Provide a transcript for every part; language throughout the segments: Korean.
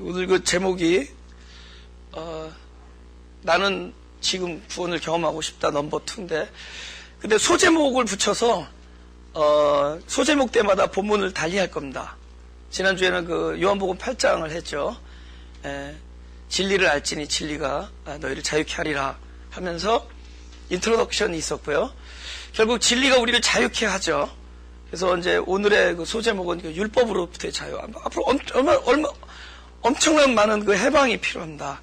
오늘 그 제목이 나는 지금 구원을 경험하고 싶다 넘버 2인데, 근데 소제목을 붙여서 소제목 때마다 본문을 달리할 겁니다. 지난주에는 그 요한복음 8장을 했죠. 진리를 알지니 진리가 너희를 자유케 하리라 하면서 인트로덕션이 있었고요. 결국 진리가 우리를 자유케 하죠. 그래서 이제 오늘의 그 소제목은 그 율법으로부터의 자유. 앞으로 엄청난 많은 그 해방이 필요합니다.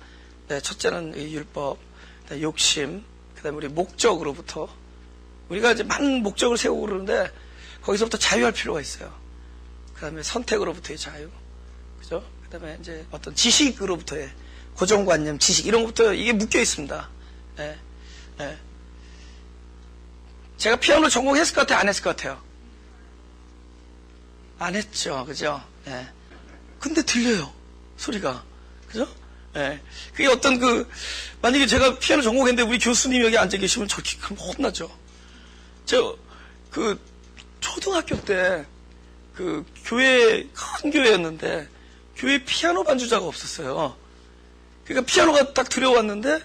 첫째는 이 율법, 욕심, 그다음에 우리 목적으로부터. 우리가 이제 많은 목적을 세우고 그러는데 거기서부터 자유할 필요가 있어요. 그다음에 선택으로부터의 자유, 그죠? 그다음에 이제 어떤 지식으로부터의 고정관념, 지식 이런 것부터 이게 묶여 있습니다. 제가 피아노 전공했을 것 같아요, 안 했을 것 같아요? 안 했죠, 그죠? 근데 들려요, 소리가, 그죠? 그게 어떤 만약에 제가 피아노 전공했는데 우리 교수님 여기 앉아 계시면 그럼 혼나죠. 초등학교 때, 교회, 큰 교회였는데, 교회 피아노 반주자가 없었어요. 그러니까 피아노가 딱 들여왔는데,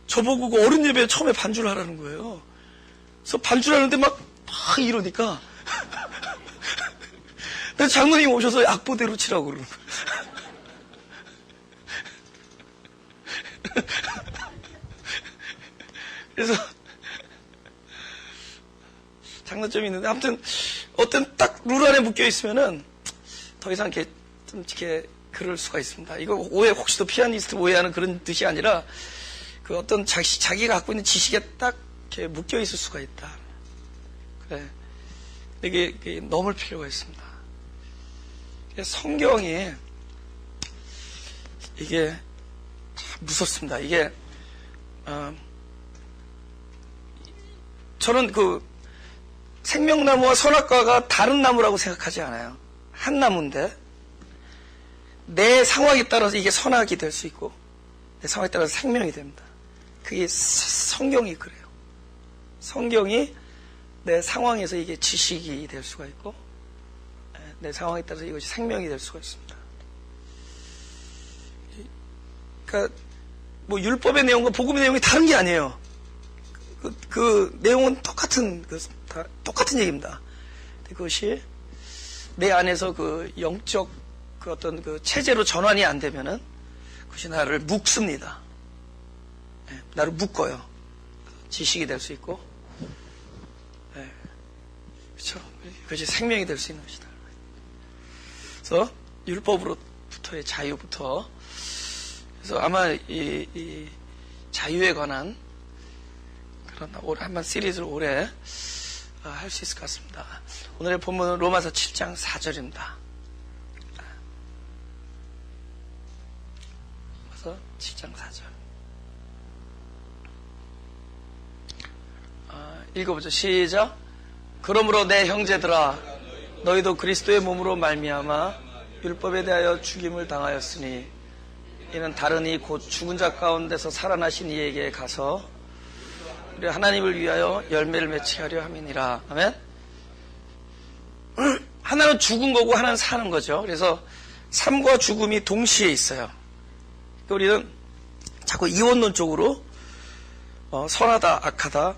저보고 그 어른 예배에 처음에 반주를 하라는 거예요. 그래서 반주를 하는데 막 이러니까, 장로님 오셔서 악보대로 치라고 그러는 거예요. 그래서, 장단점이 있는데, 아무튼, 어떤 딱 룰 안에 묶여 있으면은, 더 이상 이렇게, 그럴 수가 있습니다. 이거 혹시 또 피아니스트 오해하는 그런 뜻이 아니라, 어떤 자기가 갖고 있는 지식에 딱 이렇게 묶여 있을 수가 있다. 그래. 이게 넘을 필요가 있습니다. 성경이, 이게, 참 무섭습니다. 이게, 저는 생명나무와 선악과가 다른 나무라고 생각하지 않아요. 한 나무인데 내 상황에 따라서 이게 선악이 될 수 있고 내 상황에 따라서 생명이 됩니다. 그게 성경이 그래요. 성경이 내 상황에서 이게 지식이 될 수가 있고 내 상황에 따라서 이것이 생명이 될 수가 있습니다. 그러니까 율법의 내용과 복음의 내용이 다른 게 아니에요. 그 내용은 똑같은 얘기입니다. 그것이 내 안에서 영적 어떤 체제로 전환이 안 되면은 그것이 나를 묶습니다. 나를 묶어요. 지식이 될 수 있고, 그렇죠. 그것이 생명이 될 수 있는 것이다. 그래서 율법으로부터의 자유부터, 그래서 아마 이 자유에 관한 한번 시리즈를 오래 할 수 있을 것 같습니다. 오늘의 본문은 로마서 7장 4절입니다. 로마서 7장 4절. 읽어보죠. 시작. 그러므로 내 형제들아, 너희도 그리스도의 몸으로 말미암아 율법에 대하여 죽임을 당하였으니 이는 다른 이 곧 죽은 자 가운데서 살아나신 이에게 가서 우리 하나님을 위하여 열매를 맺게 하려 함이니라. 아멘. 하나는 죽은 거고 하나는 사는 거죠. 그래서 삶과 죽음이 동시에 있어요. 우리는 자꾸 이원론 쪽으로 선하다, 악하다,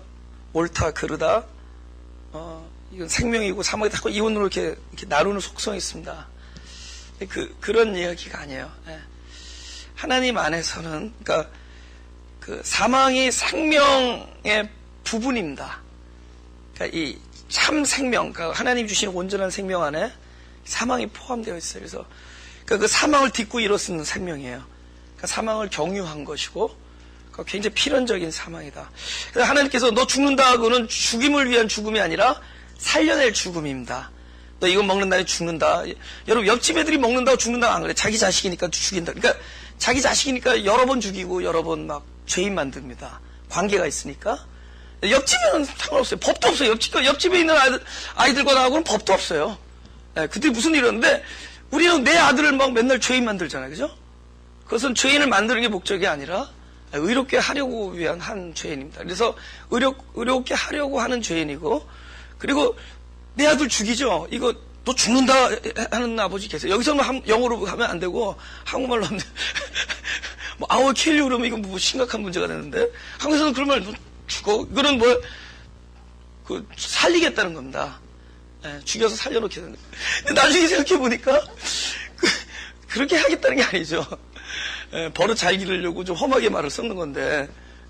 옳다, 그르다, 이건 생명이고 사망이다, 자꾸 이원론으로 이렇게 나누는 속성이 있습니다. 그런 이야기가 아니에요. 하나님 안에서는, 그러니까 사망이 생명의 부분입니다. 그러니까 이 참 생명, 그러니까 하나님 주시는 온전한 생명 안에 사망이 포함되어 있어요. 그래서 그 사망을 딛고 일어서는 생명이에요. 그러니까 사망을 경유한 것이고 굉장히 필연적인 사망이다. 그래서 하나님께서 너 죽는다 하고는 죽임을 위한 죽음이 아니라 살려낼 죽음입니다. 너 이거 먹는다, 죽는다. 여러분 옆집 애들이 먹는다고 죽는다고 안 그래. 자기 자식이니까 죽인다. 그러니까 자기 자식이니까 여러 번 죽이고 여러 번 막 죄인 만듭니다. 관계가 있으니까. 옆집에는 상관없어요. 법도 없어요. 옆집에 있는 아이들과 나하고는 법도 없어요. 그때 무슨 일이었는데 우리는 내 아들을 막 맨날 죄인 만들잖아요. 그죠? 그것은 죄인을 만드는 게 목적이 아니라 의롭게 하려고 위한 한 죄인입니다. 그래서 의롭게 하려고 하는 죄인이고, 그리고 내 아들 죽이죠. 이거 너 죽는다 하는 아버지 계세요. 여기서는 영어로 하면 안 되고 한국말로 하면 뭐 I will kill you 그러면 이건 뭐 심각한 문제가 되는데 한국에서는 그런 말 너 죽어. 이거는 뭐 살리겠다는 겁니다. 예, 죽여서 살려놓게 되는 거예요. 근데 나중에 생각해 보니까 그렇게 하겠다는 게 아니죠. 예, 버릇 잘 기르려고 좀 험하게 말을 섞는 건데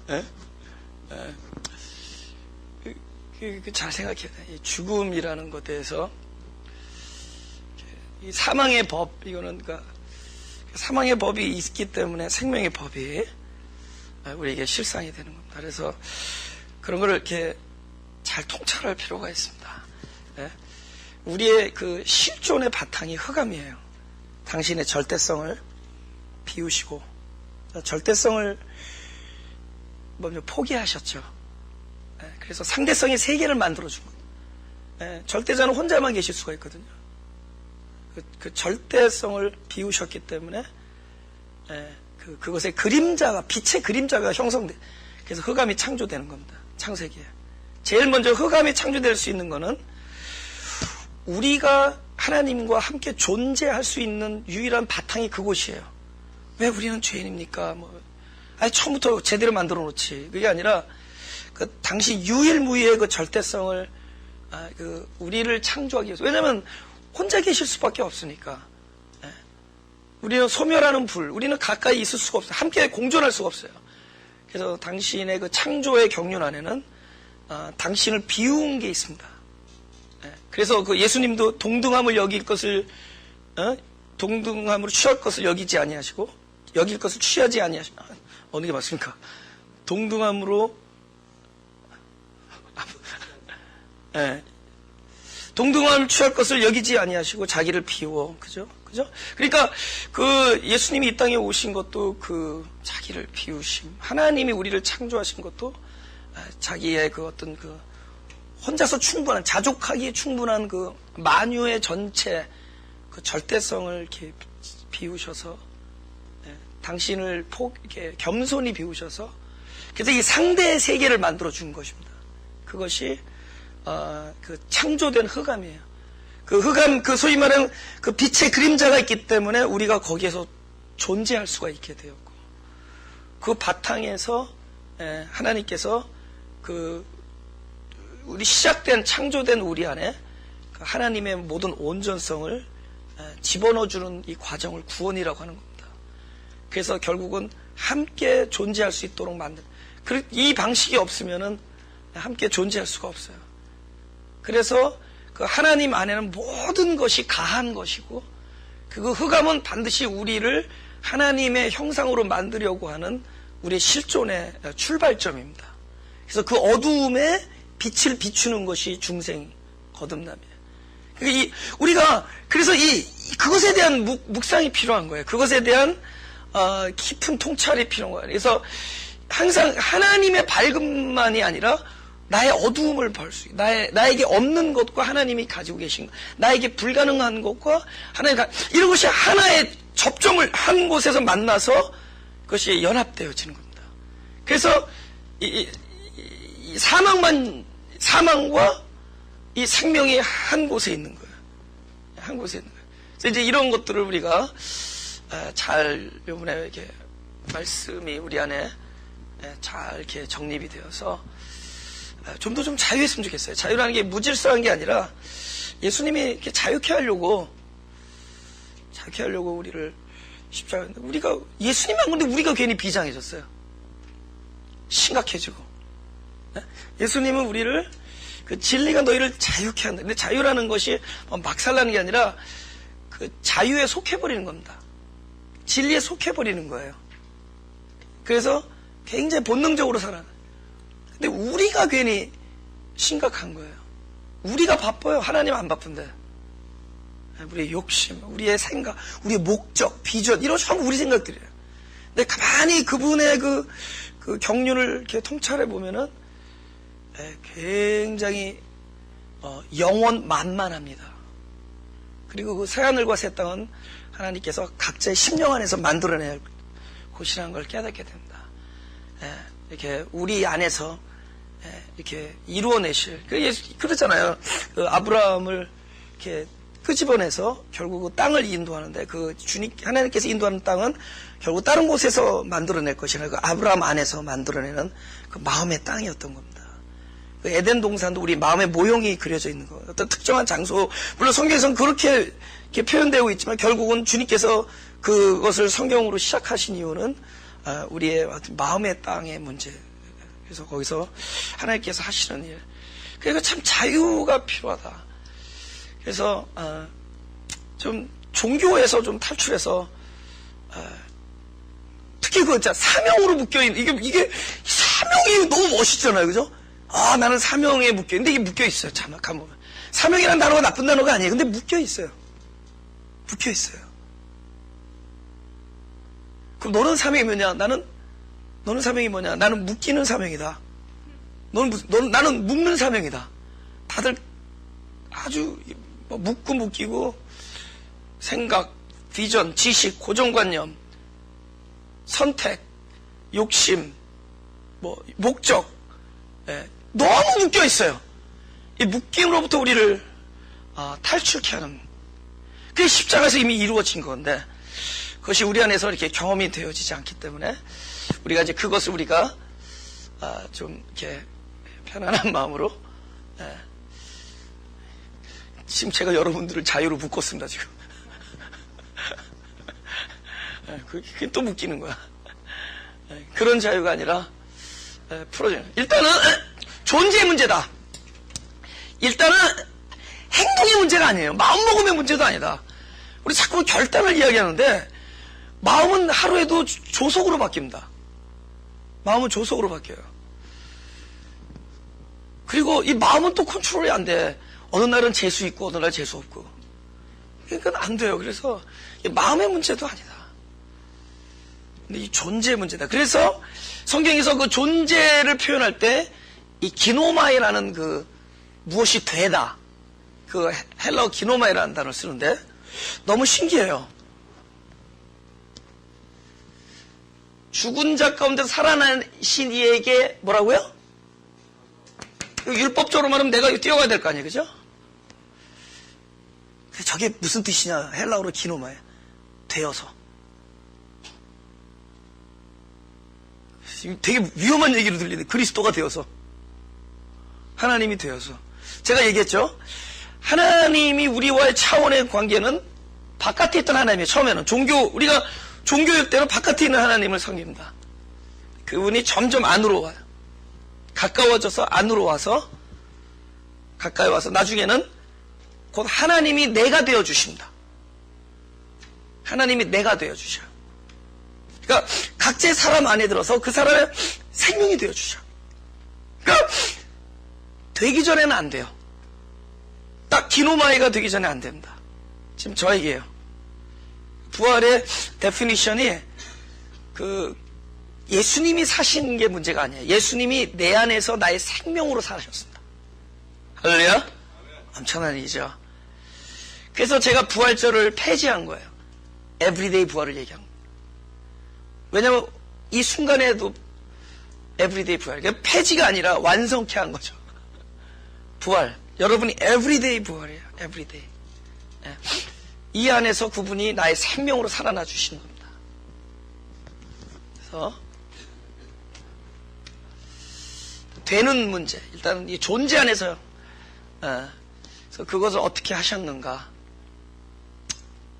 예? 잘 생각해야 돼. 죽음이라는 것에 대해서 이 사망의 법, 이거는 그러니까 사망의 법이 있기 때문에 생명의 법이 우리에게 실상이 되는 겁니다. 그래서 그런 걸 이렇게 잘 통찰할 필요가 있습니다. 예? 우리의 그 실존의 바탕이 흑암이에요. 당신의 절대성을 비우시고 절대성을 먼저 포기하셨죠. 예? 그래서 상대성의 세계를 만들어준 겁니다. 예? 절대자는 혼자만 계실 수가 있거든요. 그 절대성을 비우셨기 때문에 그것의 그림자가 빛의 그림자가 형성돼. 그래서 흑암이 창조되는 겁니다. 창세기에 제일 먼저 흑암이 창조될 수 있는 거는 우리가 하나님과 함께 존재할 수 있는 유일한 바탕이 그곳이에요. 왜 우리는 죄인입니까? 아니 처음부터 제대로 만들어 놓지. 그게 아니라 그 당시 유일무이의 그 절대성을 우리를 창조하기 위해서. 왜냐하면 혼자 계실 수밖에 없으니까. 우리는 소멸하는 불, 우리는 가까이 있을 수가 없어요. 함께 공존할 수가 없어요. 그래서 당신의 그 창조의 경륜 안에는 당신을 비운 게 있습니다. 그래서 그 예수님도 동등함을 여길 것을 동등함으로 취할 것을 여기지 아니하시고 여길 것을 취하지 아니하시고 어느 게 맞습니까? 동등함으로 동등함을 취할 것을 여기지 아니하시고 자기를 비워. 그죠? 그러니까 그 예수님이 이 땅에 오신 것도 그 자기를 비우심. 하나님이 우리를 창조하신 것도 자기의 그 어떤 그 혼자서 충분한, 자족하기에 충분한 그 만유의 전체 그 절대성을 이렇게 비우셔서 당신을 이렇게 겸손히 비우셔서 그래서 이 상대의 세계를 만들어 준 것입니다. 그것이 그 창조된 흑암이에요. 그 흑암, 그 소위 말하는 그 빛의 그림자가 있기 때문에 우리가 거기에서 존재할 수가 있게 되었고, 그 바탕에서 하나님께서 그 우리 시작된 창조된 우리 안에 그 하나님의 모든 온전성을 집어넣어주는 이 과정을 구원이라고 하는 겁니다. 그래서 결국은 함께 존재할 수 있도록 만든, 이 방식이 없으면은 함께 존재할 수가 없어요. 그래서 그 하나님 안에는 모든 것이 가한 것이고, 그 흑암은 반드시 우리를 하나님의 형상으로 만들려고 하는 우리의 실존의 출발점입니다. 그래서 그 어두움에 빛을 비추는 것이 중생 거듭남이에요. 우리가 그래서 그것에 대한 묵상이 필요한 거예요. 그것에 대한 깊은 통찰이 필요한 거예요. 그래서 항상 하나님의 밝음만이 아니라 나의 어두움을 볼 수 있고, 나에게 없는 것과 하나님이 가지고 계신 것, 나에게 불가능한 것과 하나님, 이런 것이 하나의 접점을 한 곳에서 만나서 그것이 연합되어지는 겁니다. 그래서 이 사망과 이 생명이 한 곳에 있는 거예요. 한 곳에 있는 거예요. 그래서 이제 이런 것들을 우리가 잘 이번에 이렇게 말씀이 우리 안에 잘 이렇게 정립이 되어서 좀 더 좀 자유했으면 좋겠어요. 자유라는 게 무질서한 게 아니라 예수님이 이렇게 자유케 하려고 우리를 십자가, 우리가 예수님 한 건데 우리가 괜히 비장해졌어요. 심각해지고. 예수님은 우리를 그 진리가 너희를 자유케 한다. 근데 자유라는 것이 막 살라는 게 아니라 그 자유에 속해버리는 겁니다. 진리에 속해버리는 거예요. 그래서 굉장히 본능적으로 살아요. 근데 우리가 괜히 심각한 거예요. 우리가 바빠요. 하나님 안 바쁜데. 우리의 욕심, 우리의 생각, 우리의 목적, 비전, 이런 전부 우리 생각들이에요. 근데 가만히 그분의 그 경륜을 이렇게 통찰해 보면은 굉장히 영원 만만합니다. 그리고 그 새하늘과 새 땅은 하나님께서 각자의 심령 안에서 만들어낼 곳이라는 걸 깨닫게 됩니다. 이렇게 우리 안에서 이렇게 이루어내실. 그러잖아요. 그 아브라함을 이렇게 끄집어내서 결국 그 땅을 인도하는데 그 주님 하나님께서 인도하는 땅은 결국 다른 곳에서 만들어낼 것이 아니라 그 아브라함 안에서 만들어내는 그 마음의 땅이었던 겁니다. 그 에덴 동산도 우리 마음의 모형이 그려져 있는 거. 어떤 특정한 장소, 물론 성경에서는 그렇게 표현되고 있지만 결국은 주님께서 그것을 성경으로 시작하신 이유는 우리의 마음의 땅의 문제. 그래서 거기서 하나님께서 하시는 일. 그러니까 참 자유가 필요하다. 그래서 좀 종교에서 좀 탈출해서 특히 그 사명으로 묶여있는 이게 사명이 너무 멋있잖아요, 그죠? 나는 사명에 묶여있는데 이게 묶여있어요. 참 가보면 사명이라는 단어가 나쁜 단어가 아니에요. 근데 묶여있어요. 그럼 너는 사명이 뭐냐? 너는 사명이 뭐냐? 나는 묶이는 사명이다. 나는 묶는 사명이다. 다들 아주 묶고 묶이고 생각, 비전, 지식, 고정관념, 선택, 욕심, 목적, 너무 묶여 있어요. 이 묶임으로부터 우리를 탈출케 하는 그게 십자가에서 이미 이루어진 건데 그것이 우리 안에서 이렇게 경험이 되어지지 않기 때문에 우리가 이제 그것을 우리가 좀 이렇게 편안한 마음으로 지금 제가 여러분들을 자유로 묶었습니다 지금. 그게 또 묶이는 거야. 그런 자유가 아니라 풀어줘요. 일단은 존재의 문제다. 일단은 행동의 문제가 아니에요. 마음먹음의 문제도 아니다. 우리 자꾸 결단을 이야기하는데 마음은 하루에도 조속으로 바뀝니다. 마음은 조속으로 바뀌어요. 그리고 이 마음은 또 컨트롤이 안 돼. 어느 날은 재수 있고 어느 날 재수 없고. 그러니까 안 돼요. 그래서 마음의 문제도 아니다. 근데 이 존재의 문제다. 그래서 성경에서 그 존재를 표현할 때 이 기노마이라는 그 무엇이 되다. 그 헬라어 기노마이라는 단어를 쓰는데 너무 신기해요. 죽은 자 가운데 살아나신 이에게 뭐라고요? 율법적으로 말하면 내가 뛰어가야 될 거 아니에요, 그죠? 저게 무슨 뜻이냐? 헬라어로 기노마야. 되어서. 되게 위험한 얘기로 들리는데 그리스도가 되어서. 하나님이 되어서. 제가 얘기했죠? 하나님이 우리와의 차원의 관계는 바깥에 있던 하나님이에요. 처음에는 우리가 종교일 때는 바깥에 있는 하나님을 섬깁니다. 그분이 점점 안으로 와요. 가까워져서 안으로 와서 가까이 와서 나중에는 곧 하나님이 내가 되어주십니다. 하나님이 내가 되어주셔요. 그러니까 각자의 사람 안에 들어서 그 사람의 생명이 되어주셔. 그러니까 되기 전에는 안 돼요. 딱 기노마이가 되기 전에 안 됩니다. 지금 저 얘기예요. 부활의 데피니션이 예수님이 사신 게 문제가 아니에요. 예수님이 내 안에서 나의 생명으로 사셨습니다. 할렐루야? 엄청난 일이죠. 그래서 제가 부활절을 폐지한 거예요. 에브리데이 부활을 얘기한 거예요. 왜냐하면 이 순간에도 에브리데이 부활. 그러니까 폐지가 아니라 완성케 한 거죠. 부활. 여러분이 에브리데이 부활이에요. 에브리데이. 이 안에서 그분이 나의 생명으로 살아나 주시는 겁니다. 그래서 되는 문제. 일단은 이 존재 안에서 그래서 그것을 어떻게 하셨는가.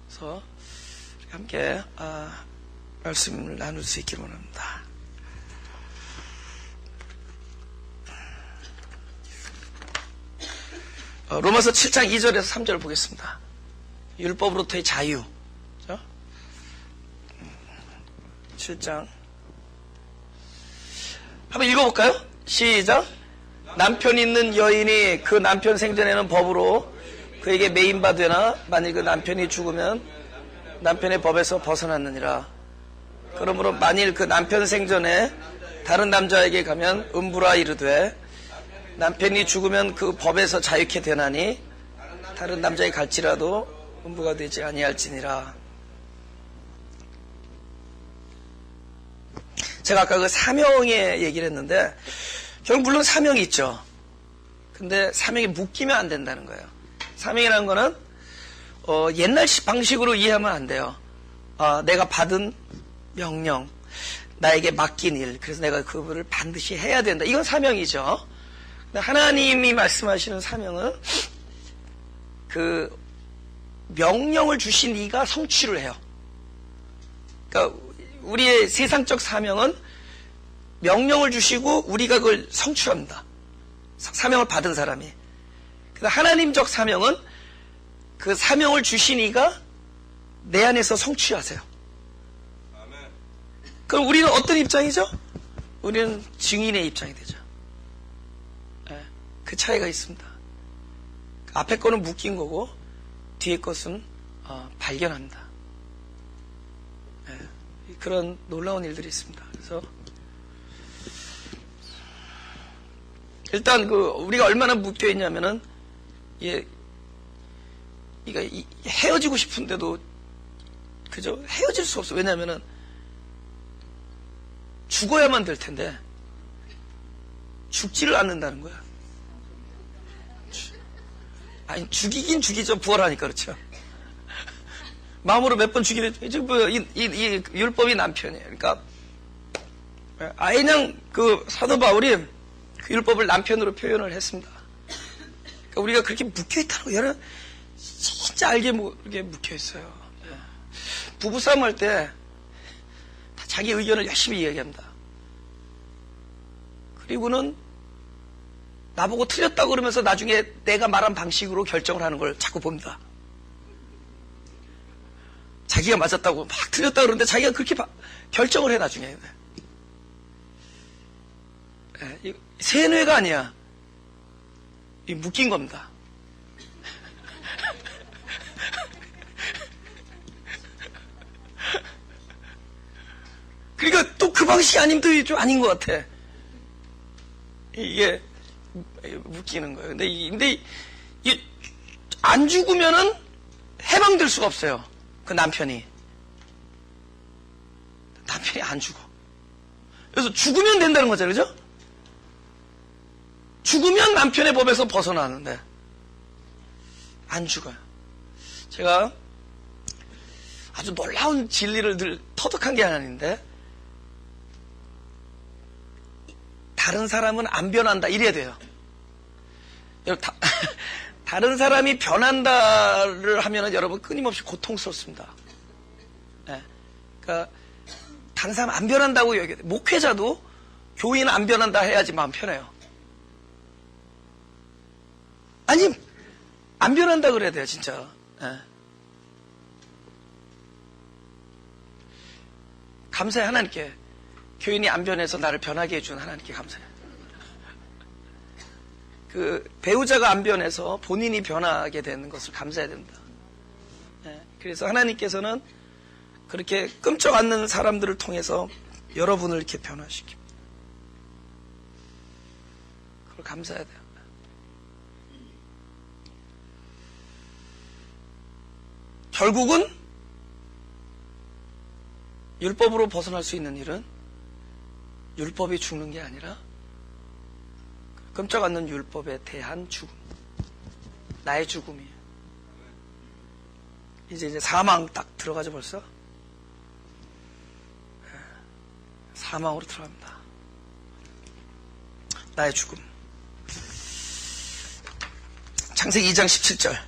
그래서 함께 말씀을 나눌 수 있기를 원합니다. 로마서 7장 2절에서 3절을 보겠습니다. 율법으로부터의 자유. 7장. 한번 읽어볼까요? 시작. 남편 있는 여인이 그 남편 생전에는 법으로 그에게 매인바 되나 만일 그 남편이 죽으면 남편의 법에서 벗어났느니라. 그러므로 만일 그 남편 생전에 다른 남자에게 가면 음부라 이르되 남편이 죽으면 그 법에서 자유케 되나니 다른 남자에게 갈지라도 음부가 되지 아니할지니라. 제가 아까 그 사명의 얘기를 했는데 결국 물론 사명이 있죠. 근데 사명이 묶이면 안 된다는 거예요. 사명이라는 거는 옛날식 방식으로 이해하면 안 돼요. 내가 받은 명령, 나에게 맡긴 일, 그래서 내가 그거를 반드시 해야 된다. 이건 사명이죠. 하나님이 말씀하시는 사명은 그 명령을 주신 이가 성취를 해요. 그러니까 우리의 세상적 사명은 명령을 주시고 우리가 그걸 성취합니다. 사명을 받은 사람이. 그래서 하나님적 사명은 그 사명을 주신 이가 내 안에서 성취하세요. 그럼 우리는 어떤 입장이죠? 우리는 증인의 입장이 되죠. 그 차이가 있습니다. 앞에 거는 묶인 거고 뒤에 것은 발견한다. 그런 놀라운 일들이 있습니다. 그래서 일단 우리가 얼마나 묶여 있냐면은 헤어지고 싶은데도 그죠? 헤어질 수 없어. 왜냐면은 죽어야만 될 텐데 죽지를 않는다는 거야. 아니 죽이긴 죽이죠. 부활하니까. 그렇죠. 마음으로 몇 번 죽이래. 이제 이 율법이 남편이에요. 그러니까 아예 그냥 사도 바울이 그 율법을 남편으로 표현을 했습니다. 그러니까 우리가 그렇게 묶여 있다는 거 여러분 진짜 알게 이렇게 묶여 있어요. 부부싸움 할 때 다 자기 의견을 열심히 이야기합니다. 그리고는 나보고 틀렸다고 그러면서 나중에 내가 말한 방식으로 결정을 하는 걸 자꾸 봅니다. 자기가 맞았다고 막 틀렸다고 그러는데 자기가 그렇게 결정을 해 나중에. 세뇌가 아니야. 이 묶인 겁니다. 그러니까 또 그 방식이 아니면 또 좀 아닌 것 같아. 이게 묶이는 거예요. 근데 안 죽으면은 해방될 수가 없어요. 그 남편이 안 죽어. 그래서 죽으면 된다는 거잖아요. 그죠? 죽으면 남편의 법에서 벗어나는데 안 죽어요. 제가 아주 놀라운 진리를 늘 터득한 게 하나인데 다른 사람은 안 변한다 이래야 돼요. 다른 사람이 변한다를 하면은 여러분 끊임없이 고통스럽습니다. 그러니까 다른 사람 안 변한다고 얘기해요. 목회자도 교인 안 변한다 해야지 마음 편해요. 아니 안 변한다 그래야 돼요 진짜. 감사해 하나님께. 교인이 안 변해서 나를 변하게 해준 하나님께 감사해. 배우자가 안 변해서 본인이 변하게 되는 것을 감사해야 됩니다. 그래서 하나님께서는 그렇게 끔찍 않는 사람들을 통해서 여러분을 이렇게 변화시킵니다. 그걸 감사해야 돼요. 결국은 율법으로 벗어날 수 있는 일은 율법이 죽는 게 아니라 끔찍 않는 율법에 대한 죽음, 나의 죽음이에요. 이제 사망 딱 들어가죠 벌써. 사망으로 들어갑니다. 나의 죽음. 창세기 2장 17절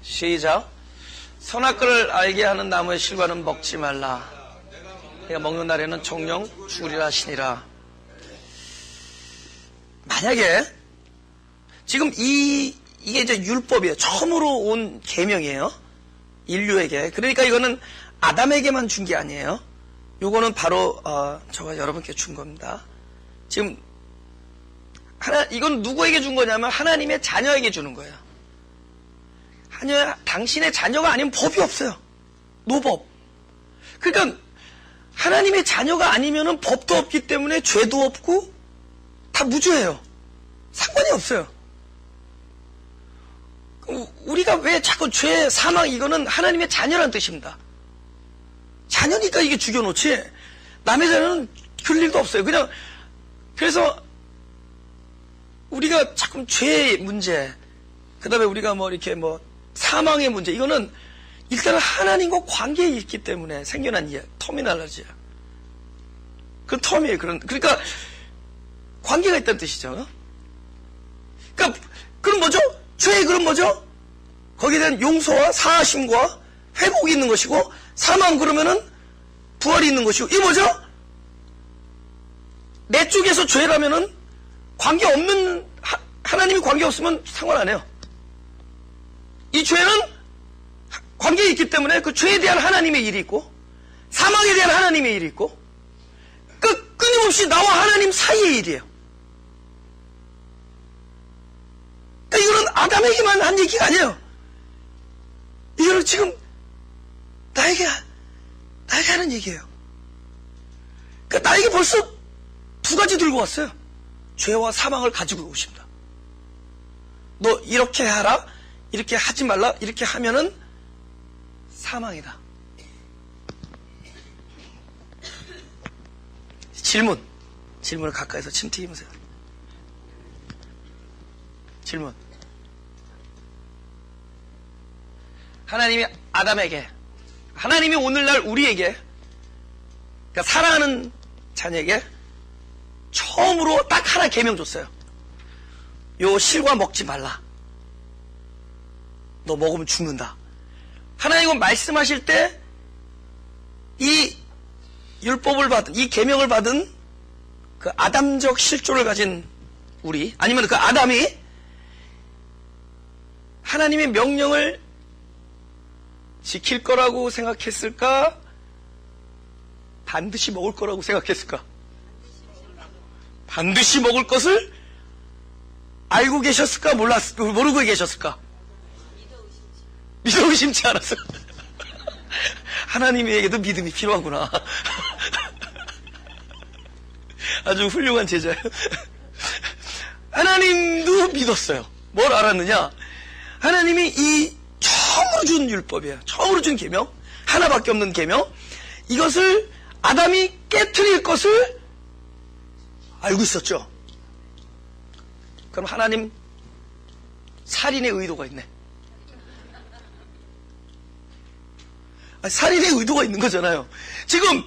시작. 선악과를 알게 하는 나무의 실과는 먹지 말라. 내가 먹는 날에는 정령 죽으리라 하시니라. 만약에 지금 이게 이제 율법이에요. 처음으로 온 계명이에요. 인류에게. 그러니까 이거는 아담에게만 준 게 아니에요. 요거는 바로 저가 여러분께 준 겁니다. 지금 이건 누구에게 준 거냐면 하나님의 자녀에게 주는 거예요. 당신의 자녀가 아니면 법이 없어요. 노법. 그러니까 하나님의 자녀가 아니면은 법도 없기 때문에 죄도 없고 다 무죄예요. 상관이 없어요. 우리가 왜 자꾸 죄, 사망 이거는 하나님의 자녀란 뜻입니다. 자녀니까 이게 죽여놓지 남의 자녀는 그럴 일도 없어요. 그냥 그래서 우리가 자꾸 죄의 문제 그 다음에 우리가 이렇게 사망의 문제, 이거는 일단은 하나님과 관계에 있기 때문에 생겨난 터미널러지야. 그 텀이에요. 그러니까 관계가 있다는 뜻이죠. 그러니까 그럼 뭐죠? 죄의 그럼 뭐죠? 거기에 대한 용서와 사하심과 회복이 있는 것이고, 사망 그러면은 부활이 있는 것이고, 이게 뭐죠? 내 쪽에서 죄라면은 관계 없는, 하나님이 관계 없으면 상관 안 해요. 이 죄는 관계에 있기 때문에 그 죄에 대한 하나님의 일이 있고, 사망에 대한 하나님의 일이 있고, 끊임없이 나와 하나님 사이의 일이에요. 그러니까 이거는 아담에게만 한 얘기가 아니에요. 이거는 지금 나에게 하는 얘기예요. 그러니까 나에게 벌써 두 가지 들고 왔어요. 죄와 사망을 가지고 오십니다. 너 이렇게 하라, 이렇게 하지 말라, 이렇게 하면은 사망이다. 질문을 가까이서 침 튀기면서. 질문. 하나님이 아담에게, 하나님이 오늘날 우리에게, 그러니까 사랑하는 자녀에게 처음으로 딱 하나 계명 줬어요. 요 실과 먹지 말라. 너 먹으면 죽는다. 하나님은 말씀하실 때 이 율법을 받은, 이 계명을 받은 그 아담적 실존을 가진 우리, 아니면 그 아담이 하나님의 명령을 지킬 거라고 생각했을까? 반드시 먹을 거라고 생각했을까? 반드시 먹을 것을 알고 계셨을까? 모르고 계셨을까? 믿어 의심치 않았어. 하나님에게도 믿음이 필요하구나. 아주 훌륭한 제자예요. 하나님도 믿었어요. 뭘 알았느냐? 하나님이 이 처음으로 준 율법이에요. 처음으로 준 계명, 하나밖에 없는 계명, 이것을 아담이 깨트릴 것을 알고 있었죠. 그럼 하나님 살인의 의도가 있네. 살인의 의도가 있는 거잖아요. 지금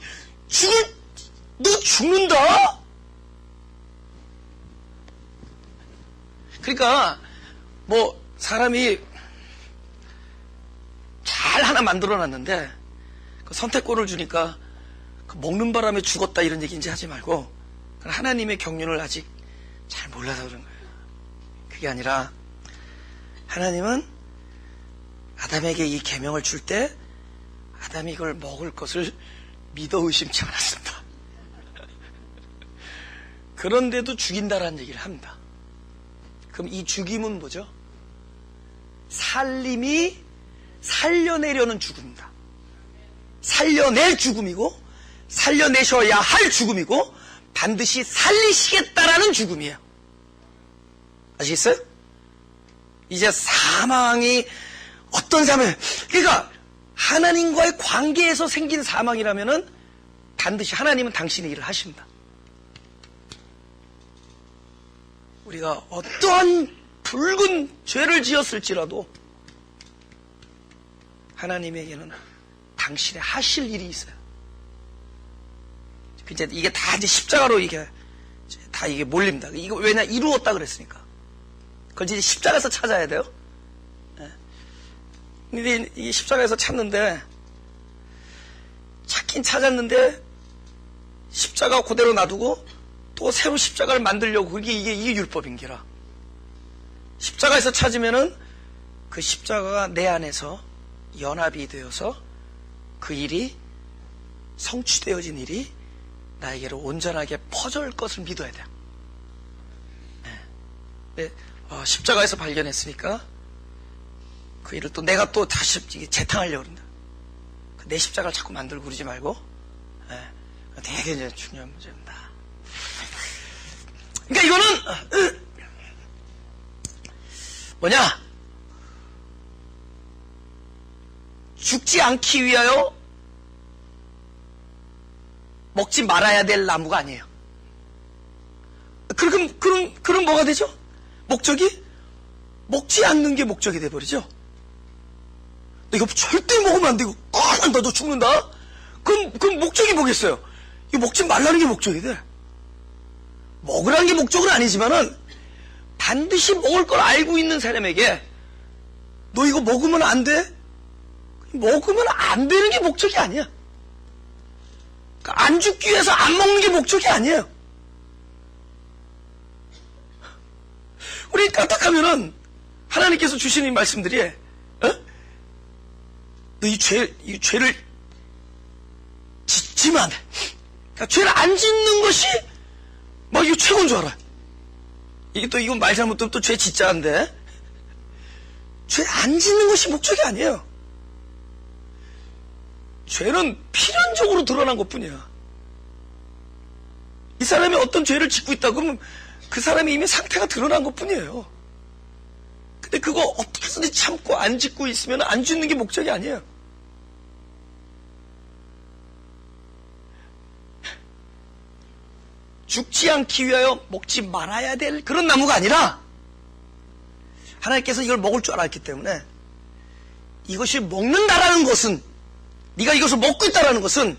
너 죽는다? 그러니까 뭐 사람이 잘 하나 만들어 놨는데 그 선택권을 주니까 그 먹는 바람에 죽었다 이런 얘기인지 하지 말고, 하나님의 경륜을 아직 잘 몰라서 그런 거예요. 그게 아니라 하나님은 아담에게 이 계명을 줄 때 아담이 이걸 먹을 것을 믿어 의심치 않았습니다. 그런데도 죽인다라는 얘기를 합니다. 그럼 이 죽임은 뭐죠? 살림이 살려내려는 죽음입니다. 살려낼 죽음이고, 살려내셔야 할 죽음이고, 반드시 살리시겠다라는 죽음이에요. 아시겠어요? 이제 사망이 어떤 사망, 그러니까 하나님과의 관계에서 생긴 사망이라면은 반드시 하나님은 당신의 일을 하십니다. 우리가 어떠한 붉은 죄를 지었을지라도 하나님에게는 당신의 하실 일이 있어요. 이제 이게 다 이제 십자가로 이게 몰립니다. 이거 왜냐, 이루었다 그랬으니까. 그걸 이제 십자가에서 찾아야 돼요. 근데 이 십자가에서 찾는데, 찾긴 찾았는데 십자가 그대로 놔두고 또 새로 십자가를 만들려고, 그게 이게 율법인 기라. 십자가에서 찾으면은 그 십자가가 내 안에서 연합이 되어서 그 일이, 성취되어진 일이 나에게로 온전하게 퍼져올 것을 믿어야 돼요. 네. 십자가에서 발견했으니까 그 일을 또 내가 또 다시 재탕하려고 그런다. 내 십자가를 자꾸 만들고 그러지 말고, 되게 이제 중요한 문제입니다. 그러니까 이거는 뭐냐? 죽지 않기 위하여 먹지 말아야 될 나무가 아니에요. 그럼 뭐가 되죠? 목적이? 먹지 않는 게 목적이 돼버리죠. 너 이거 절대 먹으면 안 되고, 큰일 난다, 너 죽는다? 그럼 목적이 뭐겠어요? 이거 먹지 말라는 게 목적이 돼. 먹으라는 게 목적은 아니지만은, 반드시 먹을 걸 알고 있는 사람에게, 너 이거 먹으면 안 돼? 먹으면 안 되는 게 목적이 아니야. 그러니까 안 죽기 위해서 안 먹는 게 목적이 아니에요. 우리 까딱하면은, 하나님께서 주시는 말씀들이, 너 이 죄를 짓지면 안 돼. 그러니까 죄를 안 짓는 것이 막 이거 최고인 줄 알아. 이건 말 잘못하면 또 죄 짓자는데, 죄 안 짓는 것이 목적이 아니에요. 죄는 필연적으로 드러난 것 뿐이야. 이 사람이 어떤 죄를 짓고 있다 그러면 그 사람이 이미 상태가 드러난 것 뿐이에요. 근데 그거 어떻게 해서든지 참고 안 짓고 있으면 안 짓는 게 목적이 아니에요. 죽지 않기 위하여 먹지 말아야 될 그런 나무가 아니라, 하나님께서 이걸 먹을 줄 알았기 때문에, 이것이 먹는다라는 것은, 네가 이것을 먹고 있다라는 것은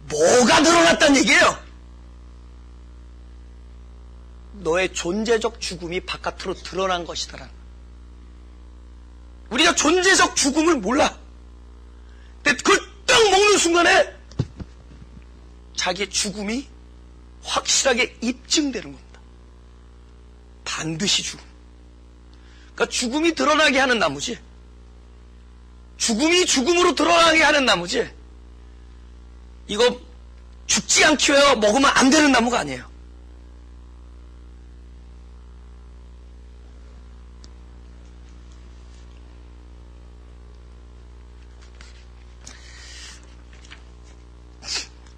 뭐가 드러났다는 얘기예요? 너의 존재적 죽음이 바깥으로 드러난 것이다라는 거예요. 우리가 존재적 죽음을 몰라. 근데 그걸 딱 먹는 순간에 자기의 죽음이 확실하게 입증되는 겁니다. 반드시 죽음. 그러니까 죽음이 드러나게 하는 나무지, 죽음이 죽음으로 드러나게 하는 나무지, 이거 죽지 않기 위해 먹으면 안 되는 나무가 아니에요.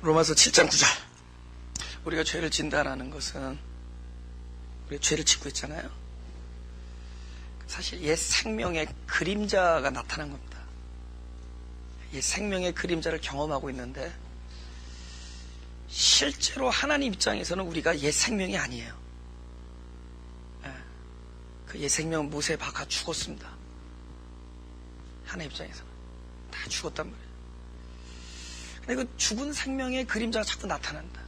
로마서 7장 9절. 우리가 죄를 진다라는 것은, 우리가 죄를 짓고 있잖아요. 사실 옛 생명의 그림자가 나타난 겁니다. 옛 생명의 그림자를 경험하고 있는데, 실제로 하나님 입장에서는 우리가 옛 생명이 아니에요. 그 옛 생명은 모세에 박아 죽었습니다. 하나님 입장에서는 다 죽었단 말이에요. 근데 그 죽은 생명의 그림자가 자꾸 나타난다.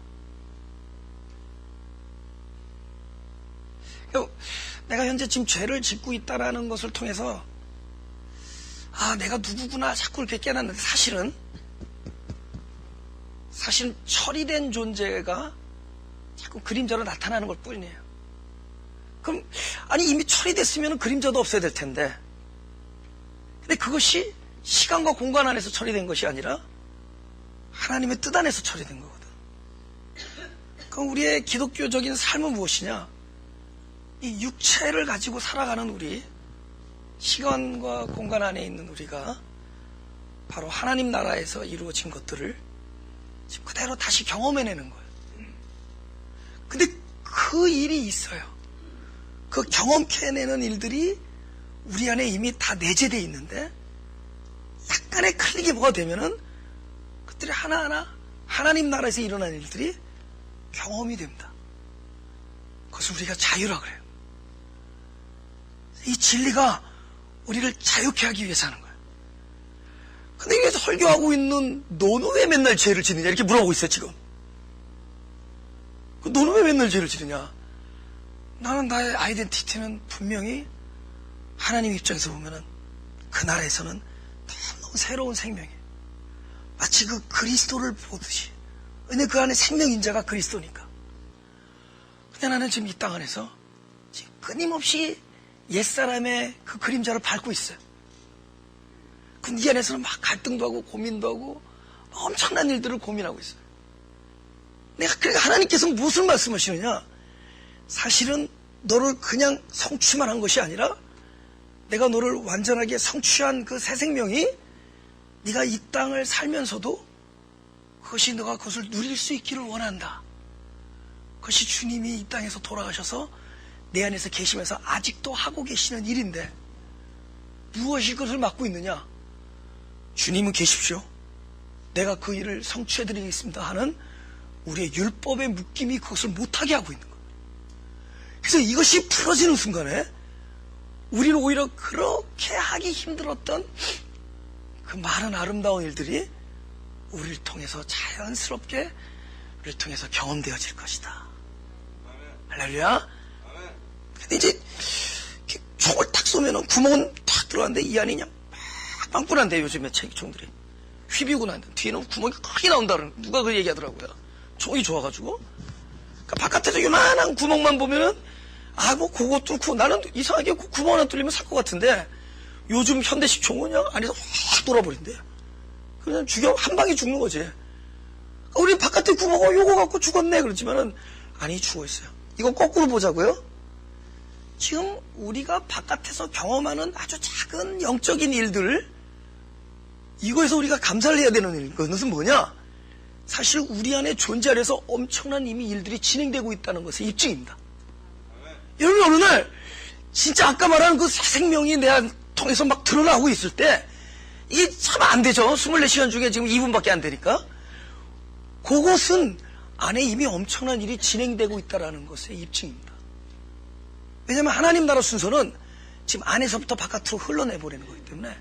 내가 현재 지금 죄를 짓고 있다라는 것을 통해서, 아, 내가 누구구나 자꾸 이렇게 깨닫는데, 사실은 처리된 존재가 자꾸 그림자로 나타나는 것 뿐이에요. 그럼, 아니, 이미 처리됐으면 그림자도 없어야 될 텐데, 근데 그것이 시간과 공간 안에서 처리된 것이 아니라 하나님의 뜻 안에서 처리된 거거든. 그럼 우리의 기독교적인 삶은 무엇이냐? 이 육체를 가지고 살아가는 우리, 시간과 공간 안에 있는 우리가 바로 하나님 나라에서 이루어진 것들을 지금 그대로 다시 경험해내는 거예요. 근데 그 일이 있어요. 그 경험케 해내는 일들이 우리 안에 이미 다 내재되어 있는데, 약간의 클릭이 뭐가 되면은 그들이 하나하나 하나님 나라에서 일어난 일들이 경험이 됩니다. 그것을 우리가 자유라 그래요. 이 진리가 우리를 자유케 하기 위해서 하는 거예요. 근데 이게 설교하고 있는 너는 왜 맨날 죄를 지느냐 이렇게 물어보고 있어요 지금. 너는 왜 맨날 죄를 지느냐? 나는 나의 아이덴티티는 분명히 하나님 입장에서 보면은 그 나라에서는 너무 새로운 생명이에요. 마치 그 그리스도를 보듯이. 근데 그 안에 생명 인자가 그리스도니까. 근데 나는 지금 이 땅 안에서 지금 끊임없이 옛사람의 그 그림자를 밟고 있어요. 근데 이 안에서는 막 갈등도 하고 고민도 하고 엄청난 일들을 고민하고 있어요. 그러니까 하나님께서 무슨 말씀하시느냐? 사실은 너를 그냥 성취만 한 것이 아니라 내가 너를 완전하게 성취한 그 새 생명이 네가 이 땅을 살면서도 그것이 너가 그것을 누릴 수 있기를 원한다. 그것이 주님이 이 땅에서 돌아가셔서 내 안에서 계시면서 아직도 하고 계시는 일인데 무엇이 그것을 막고 있느냐? 주님은 계십시오. 내가 그 일을 성취해드리겠습니다 하는 우리의 율법의 묶임이 그것을 못하게 하고 있는 거예요. 그래서 이것이 풀어지는 순간에 우리는 오히려 그렇게 하기 힘들었던 그 많은 아름다운 일들이 우리를 통해서 자연스럽게 우리를 통해서 경험되어질 것이다. 할렐루야. 근데 이제 총을 탁 쏘면은 구멍은 탁 들어갔는데 이 안이 그냥 막 빵꾸난데 요즘에 총들이 휘비고 난다. 뒤에는 구멍이 크게 나온다는 누가 그 얘기하더라고요. 총이 좋아가지고. 그러니까 바깥에서 요만한 구멍만 보면은 뭐 그거 뚫고 나는 이상하게 그 구멍 하나 뚫리면 살 것 같은데 요즘 현대식 총은 그냥 안에서 확 돌아버린대. 그냥 한 방에 죽는 거지. 우리 바깥에 구멍 요거 갖고 죽었네 그렇지만은 아니 죽어 있어요. 이거 거꾸로 보자고요. 지금 우리가 바깥에서 경험하는 아주 작은 영적인 일들 이거에서 우리가 감사를 해야 되는 것은 뭐냐? 사실 우리 안에 존재하면서 엄청난 이미 일들이 진행되고 있다는 것의 입증입니다. 여러분 어느 날 진짜 아까 말한 그 새 생명이 내 안 통해서 막 드러나고 있을 때 이게 참 안 되죠. 24시간 중에 지금 2분밖에 안 되니까. 그것은 안에 이미 엄청난 일이 진행되고 있다는 것의 입증입니다. 왜냐하면 하나님 나라 순서는 지금 안에서부터 바깥으로 흘러내버리는 거기 때문에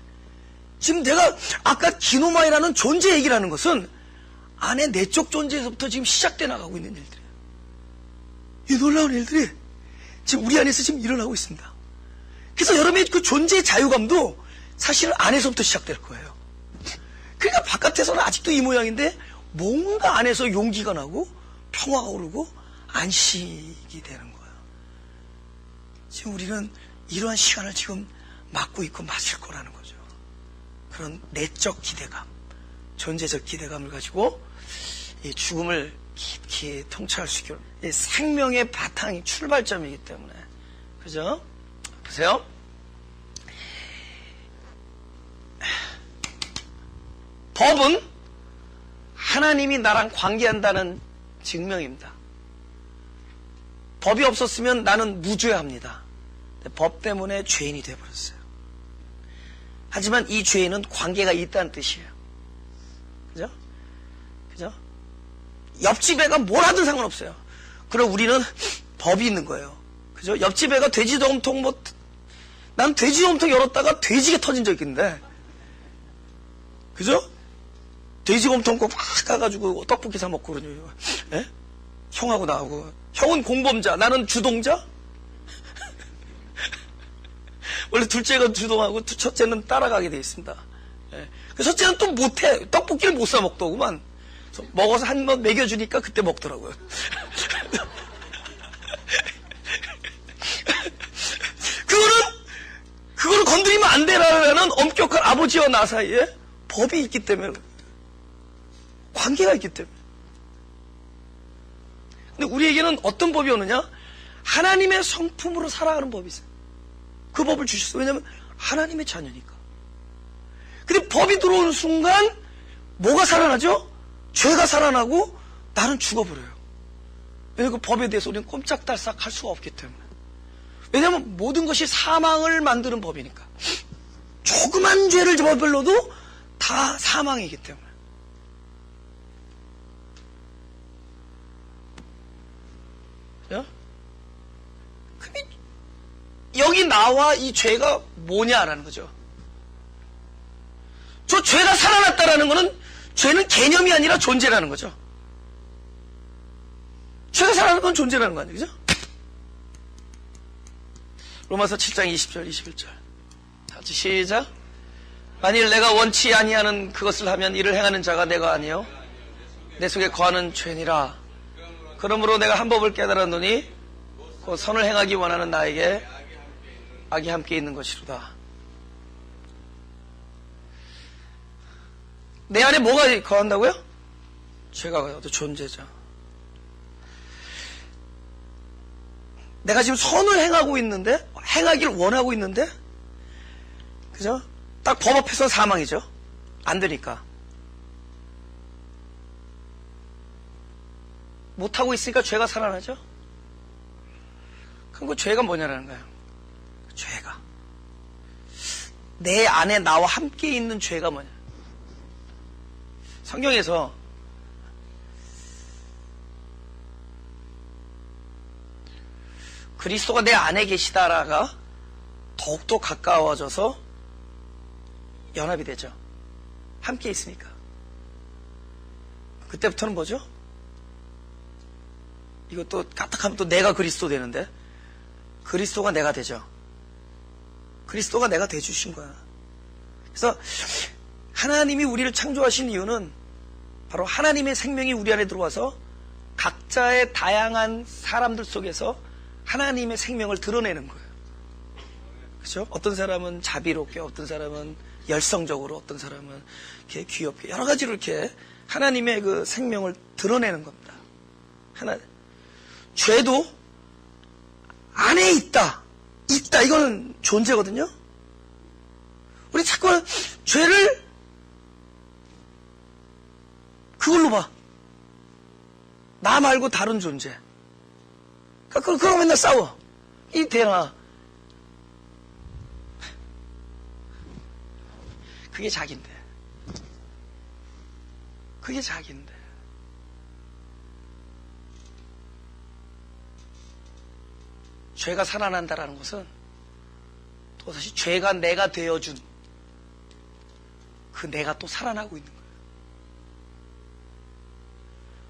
지금 내가 아까 기노마이라는 존재 얘기를 하는 것은 안에 내적 존재에서부터 지금 시작돼 나가고 있는 일들이에요. 이 놀라운 일들이 지금 우리 안에서 지금 일어나고 있습니다. 그래서 여러분의 그 존재의 자유감도 사실 안에서부터 시작될 거예요. 그러니까 바깥에서는 아직도 이 모양인데 뭔가 안에서 용기가 나고 평화가 오르고 안식이 되는 거예요. 지금 우리는 이러한 시간을 지금 맞고 있고 맞을 거라는 거죠. 그런 내적 기대감, 존재적 기대감을 가지고 이 죽음을 깊이 통찰할 수 있도록 생명의 바탕이 출발점이기 때문에 그죠? 보세요. 법은 하나님이 나랑 관계한다는 증명입니다. 법이 없었으면 나는 무죄합니다. 법 때문에 죄인이 되어버렸어요. 하지만 이 죄인은 관계가 있다는 뜻이에요. 그죠? 그죠? 옆집 애가 뭘 하든 상관없어요. 그럼 우리는 법이 있는 거예요. 그죠? 옆집 애가 돼지저금통 난 돼지저금통 열었다가 돼지가 터진 적 있는데, 그죠? 돼지저금통 꼭 막 가가지고 떡볶이 사 먹고 그러죠. 예? 형하고 나하고. 형은 공범자, 나는 주동자? 원래 둘째가 주동하고 첫째는 따라가게 돼 있습니다. 예. 첫째는 또 못해. 떡볶이를 못 사 먹더구만. 먹어서 한 번 먹여주니까 그때 먹더라고요. 그거는 건드리면 안 되라는 엄격한 아버지와 나 사이에 법이 있기 때문에, 관계가 있기 때문에. 근데 우리에게는 어떤 법이 오느냐? 하나님의 성품으로 살아가는 법이 있어요. 그 법을 주셨어요. 왜냐하면 하나님의 자녀니까. 근데 법이 들어오는 순간 뭐가 살아나죠? 죄가 살아나고 나는 죽어버려요. 왜냐하면 그 법에 대해서 우리는 꼼짝달싹 할 수가 없기 때문에. 왜냐하면 모든 것이 사망을 만드는 법이니까. 조그만 죄를 저질러도 다 사망이기 때문에. 그죠? 근데 여기 나와 이 죄가 뭐냐라는 거죠. 저 죄가 살아났다라는 거는 죄는 개념이 아니라 존재라는 거죠. 죄가 살아나는 건 존재라는 거 아니에요? 그죠? 로마서 7장 20절 21절 같이 시작. 만일 내가 원치 아니하는 그것을 하면 이를 행하는 자가 내가 아니요 내 속에 거하는 죄니라. 그러므로 내가 한 법을 깨달았노니 그 선을 행하기 원하는 나에게 악이 함께 있는 것이로다. 내 안에 뭐가 거한다고요? 죄가 거해요. 존재자. 내가 지금 선을 행하고 있는데, 행하기를 원하고 있는데, 그죠? 딱 법 앞에서 사망이죠. 안 되니까. 못하고 있으니까 죄가 살아나죠? 그럼 그 죄가 뭐냐라는 거예요. 죄가. 내 안에 나와 함께 있는 죄가 뭐냐. 성경에서 그리스도가 내 안에 계시다라가 더욱더 가까워져서 연합이 되죠. 함께 있으니까. 그때부터는 뭐죠? 이것도 까딱하면 또 내가 그리스도 되는데, 그리스도가 내가 되죠. 그리스도가 내가 돼주신 거야. 그래서 하나님이 우리를 창조하신 이유는 바로 하나님의 생명이 우리 안에 들어와서 각자의 다양한 사람들 속에서 하나님의 생명을 드러내는 거예요. 그렇죠? 어떤 사람은 자비롭게, 어떤 사람은 열성적으로, 어떤 사람은 이렇게 귀엽게, 여러 가지로 이렇게 하나님의 그 생명을 드러내는 겁니다. 죄도 안에 있다. 이거는 존재거든요. 우리 자꾸 죄를 그걸로 봐. 나 말고 다른 존재. 그러고 맨날 싸워. 이 되나. 그게 자기인데. 그게 자기인데. 죄가 살아난다라는 것은 또다시 죄가 내가 되어준 그 내가 또 살아나고 있는 거예요.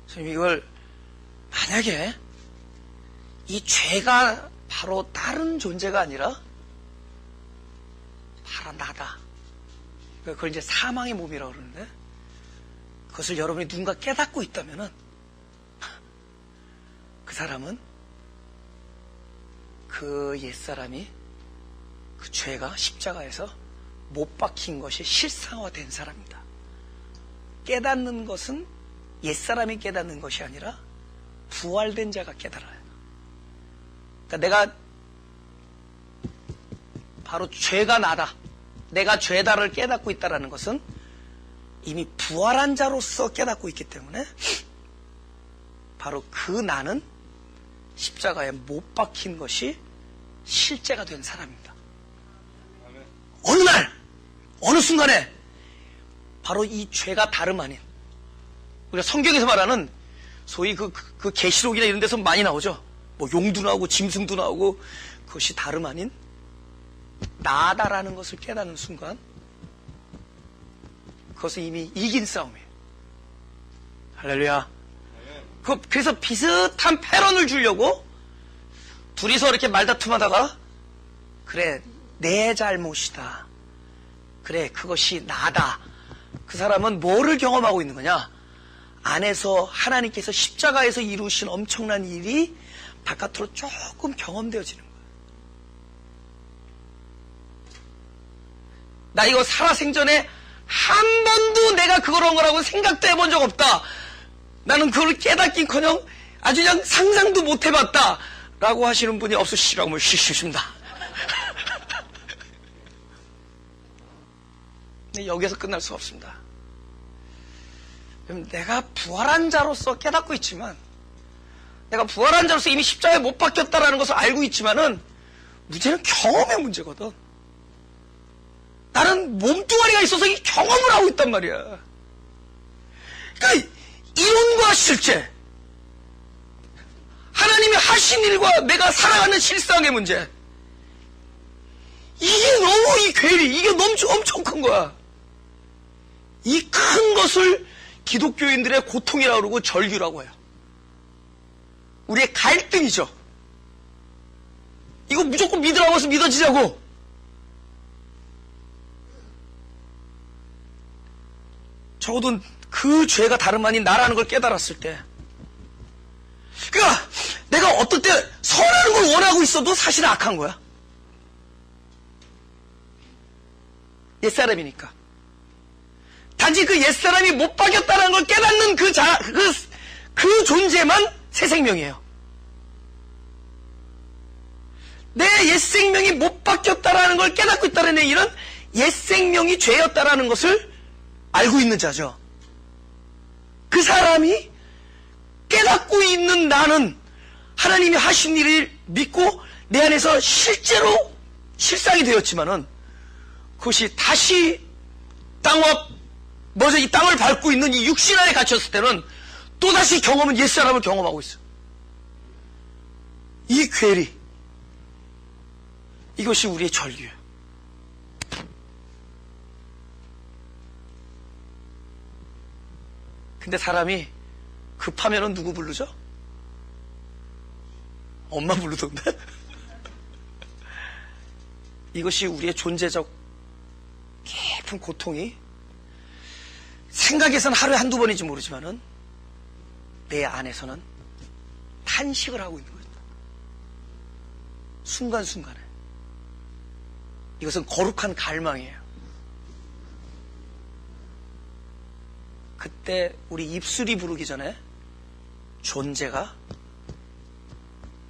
선생님, 이걸 만약에 이 죄가 바로 다른 존재가 아니라 바로 나다. 그걸 이제 사망의 몸이라고 그러는데, 그것을 여러분이 누군가 깨닫고 있다면은 그 사람은 그 옛사람이 그 죄가 십자가에서 못 박힌 것이 실상화된 사람이다. 깨닫는 것은 옛사람이 깨닫는 것이 아니라 부활된 자가 깨달아요. 그러니까 내가 바로 죄가 나다, 내가 죄다를 깨닫고 있다는 것은 이미 부활한 자로서 깨닫고 있기 때문에 바로 그 나는 십자가에 못 박힌 것이 실제가 된 사람입니다. 어느 날, 어느 순간에 바로 이 죄가 다름 아닌, 우리가 성경에서 말하는 소위 그 계시록이나 이런 데서 많이 나오죠. 뭐 용도 나오고 짐승도 나오고, 그것이 다름 아닌 나다라는 것을 깨닫는 순간 그것은 이미 이긴 싸움이에요. 할렐루야. 그래서 비슷한 패런을 주려고 둘이서 이렇게 말다툼하다가, 그래 내 잘못이다, 그래 그것이 나다. 그 사람은 뭐를 경험하고 있는 거냐? 안에서 하나님께서 십자가에서 이루신 엄청난 일이 바깥으로 조금 경험되어지는 거예요. 나 이거 살아생전에 한 번도 내가 그런 거라고 생각도 해본 적 없다. 나는 그걸 깨닫긴커녕 아주 그냥 상상도 못 해봤다 라고 하시는 분이 없으시라고 하면 쉬십니다. 근데 여기에서 끝날 수 없습니다. 내가 부활한 자로서 깨닫고 있지만, 내가 부활한 자로서 이미 십자가에 못 박혔다라는 것을 알고 있지만은 문제는 경험의 문제거든. 나는 몸뚱아리가 있어서 이 경험을 하고 있단 말이야. 그러니까 이론과 실제, 하나님이 하신 일과 내가 살아가는 실상의 문제, 이게 너무 이 괴리, 이게 너무 엄청 큰 거야. 이 큰 것을 기독교인들의 고통이라고 그러고 절규라고 해요. 우리의 갈등이죠. 이거 무조건 믿으라고 해서 믿어지자고. 적어도 그 죄가 다름 아닌 나라는 걸 깨달았을 때, 그러니까 내가 어떨 때 선하는 걸 원하고 있어도 사실은 악한 거야. 옛사람이니까. 단지 그 옛사람이 못 박였다는 걸 깨닫는 그 존재만 새 생명이에요. 내 옛생명이 못 박혔다는 걸 깨닫고 있다는 얘기는 옛생명이 죄였다는 것을 알고 있는 자죠. 그 사람이 깨닫고 있는 나는 하나님이 하신 일을 믿고 내 안에서 실제로 실상이 되었지만은, 그것이 다시 이 땅을 밟고 있는 이 육신 안에 갇혔을 때는 또다시 경험은 옛사람을 경험하고 있어. 이 괴리, 이것이 우리의 절규예요. 근데 사람이 급하면은 누구 부르죠? 엄마 부르던데? 이것이 우리의 존재적 깊은 고통이 생각에서는 하루에 한두 번인지 모르지만은 내 안에서는 탄식을 하고 있는 겁니다. 순간순간에. 이것은 거룩한 갈망이에요. 그때 우리 입술이 부르기 전에 존재가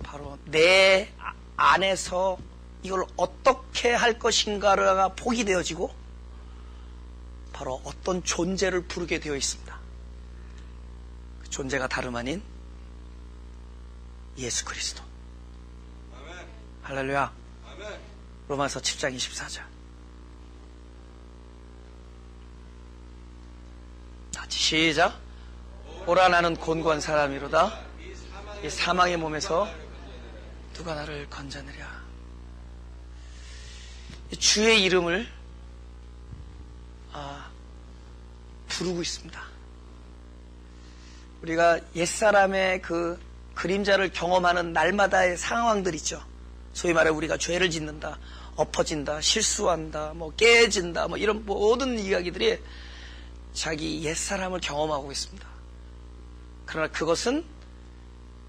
바로 내 안에서 이걸 어떻게 할 것인가가 포기되어지고 바로 어떤 존재를 부르게 되어 있습니다. 그 존재가 다름 아닌 예수 그리스도. 아멘. 할렐루야. 아멘. 로마서 7장 24절. 같이 시작. 오라 나는 곤고한 사람이로다. 이 사망의 몸에서 누가 나를 건져내랴. 주의 이름을 부르고 있습니다. 우리가 옛사람의 그 그림자를 경험하는 날마다의 상황들 있죠. 소위 말해 우리가 죄를 짓는다, 엎어진다, 실수한다, 뭐 깨진다, 뭐 이런 모든 이야기들이 자기 옛사람을 경험하고 있습니다. 그러나 그것은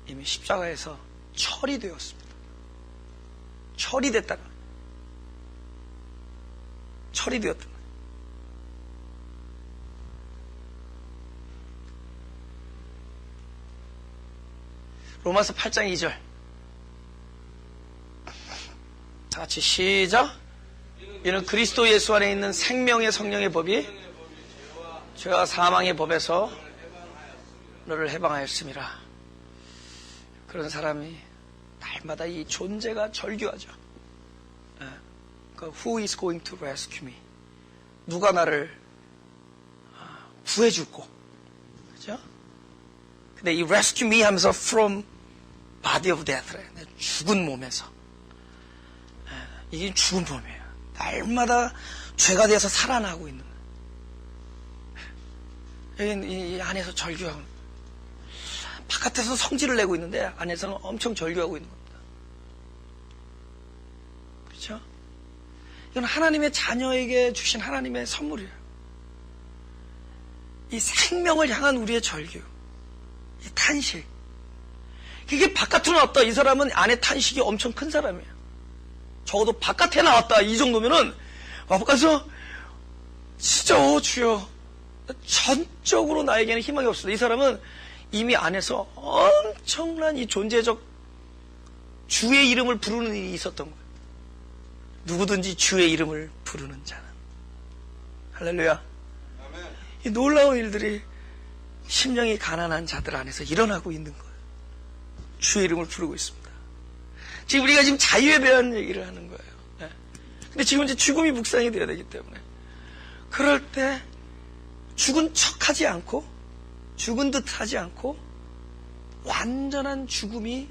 이미 십자가에서 처리되었습니다. 처리되었다는 거예요. 로마서 8장 2절. 다 같이 시작. 이는 그리스도 예수 안에 있는 생명의 성령의 법이 죄와 사망의 법에서 너를 해방하였음이라. 그런 사람이 날마다 이 존재가 절규하죠. Who is going to rescue me? 누가 나를 구해줄고, 그죠? 근데 이 rescue me 하면서 from body of death, 죽은 몸에서. 이게 죽은 몸이에요. 날마다 죄가 되어서 살아나고 있는 거예요. 이 안에서 절규하고, 바깥에서 성질을 내고 있는데 안에서는 엄청 절규하고 있는 겁니다. 그렇죠? 이건 하나님의 자녀에게 주신 하나님의 선물이에요. 이 생명을 향한 우리의 절규, 이 탄식. 이게 바깥으로 나왔다. 이 사람은 안에 탄식이 엄청 큰 사람이에요. 적어도 바깥에 나왔다. 이 정도면은 바깥에서 진짜 주여 전적으로 나에게는 희망이 없습니다. 이 사람은 이미 안에서 엄청난 이 존재적 주의 이름을 부르는 일이 있었던 거예요. 누구든지 주의 이름을 부르는 자는. 할렐루야. 이 놀라운 일들이 심령이 가난한 자들 안에서 일어나고 있는 거예요. 주의 이름을 부르고 있습니다. 지금 우리가 지금 자유에 대한 얘기를 하는 거예요. 네. 근데 지금 이제 죽음이 묵상이 되어야 되기 때문에 그럴 때 죽은 척하지 않고 죽은 듯 하지 않고 완전한 죽음이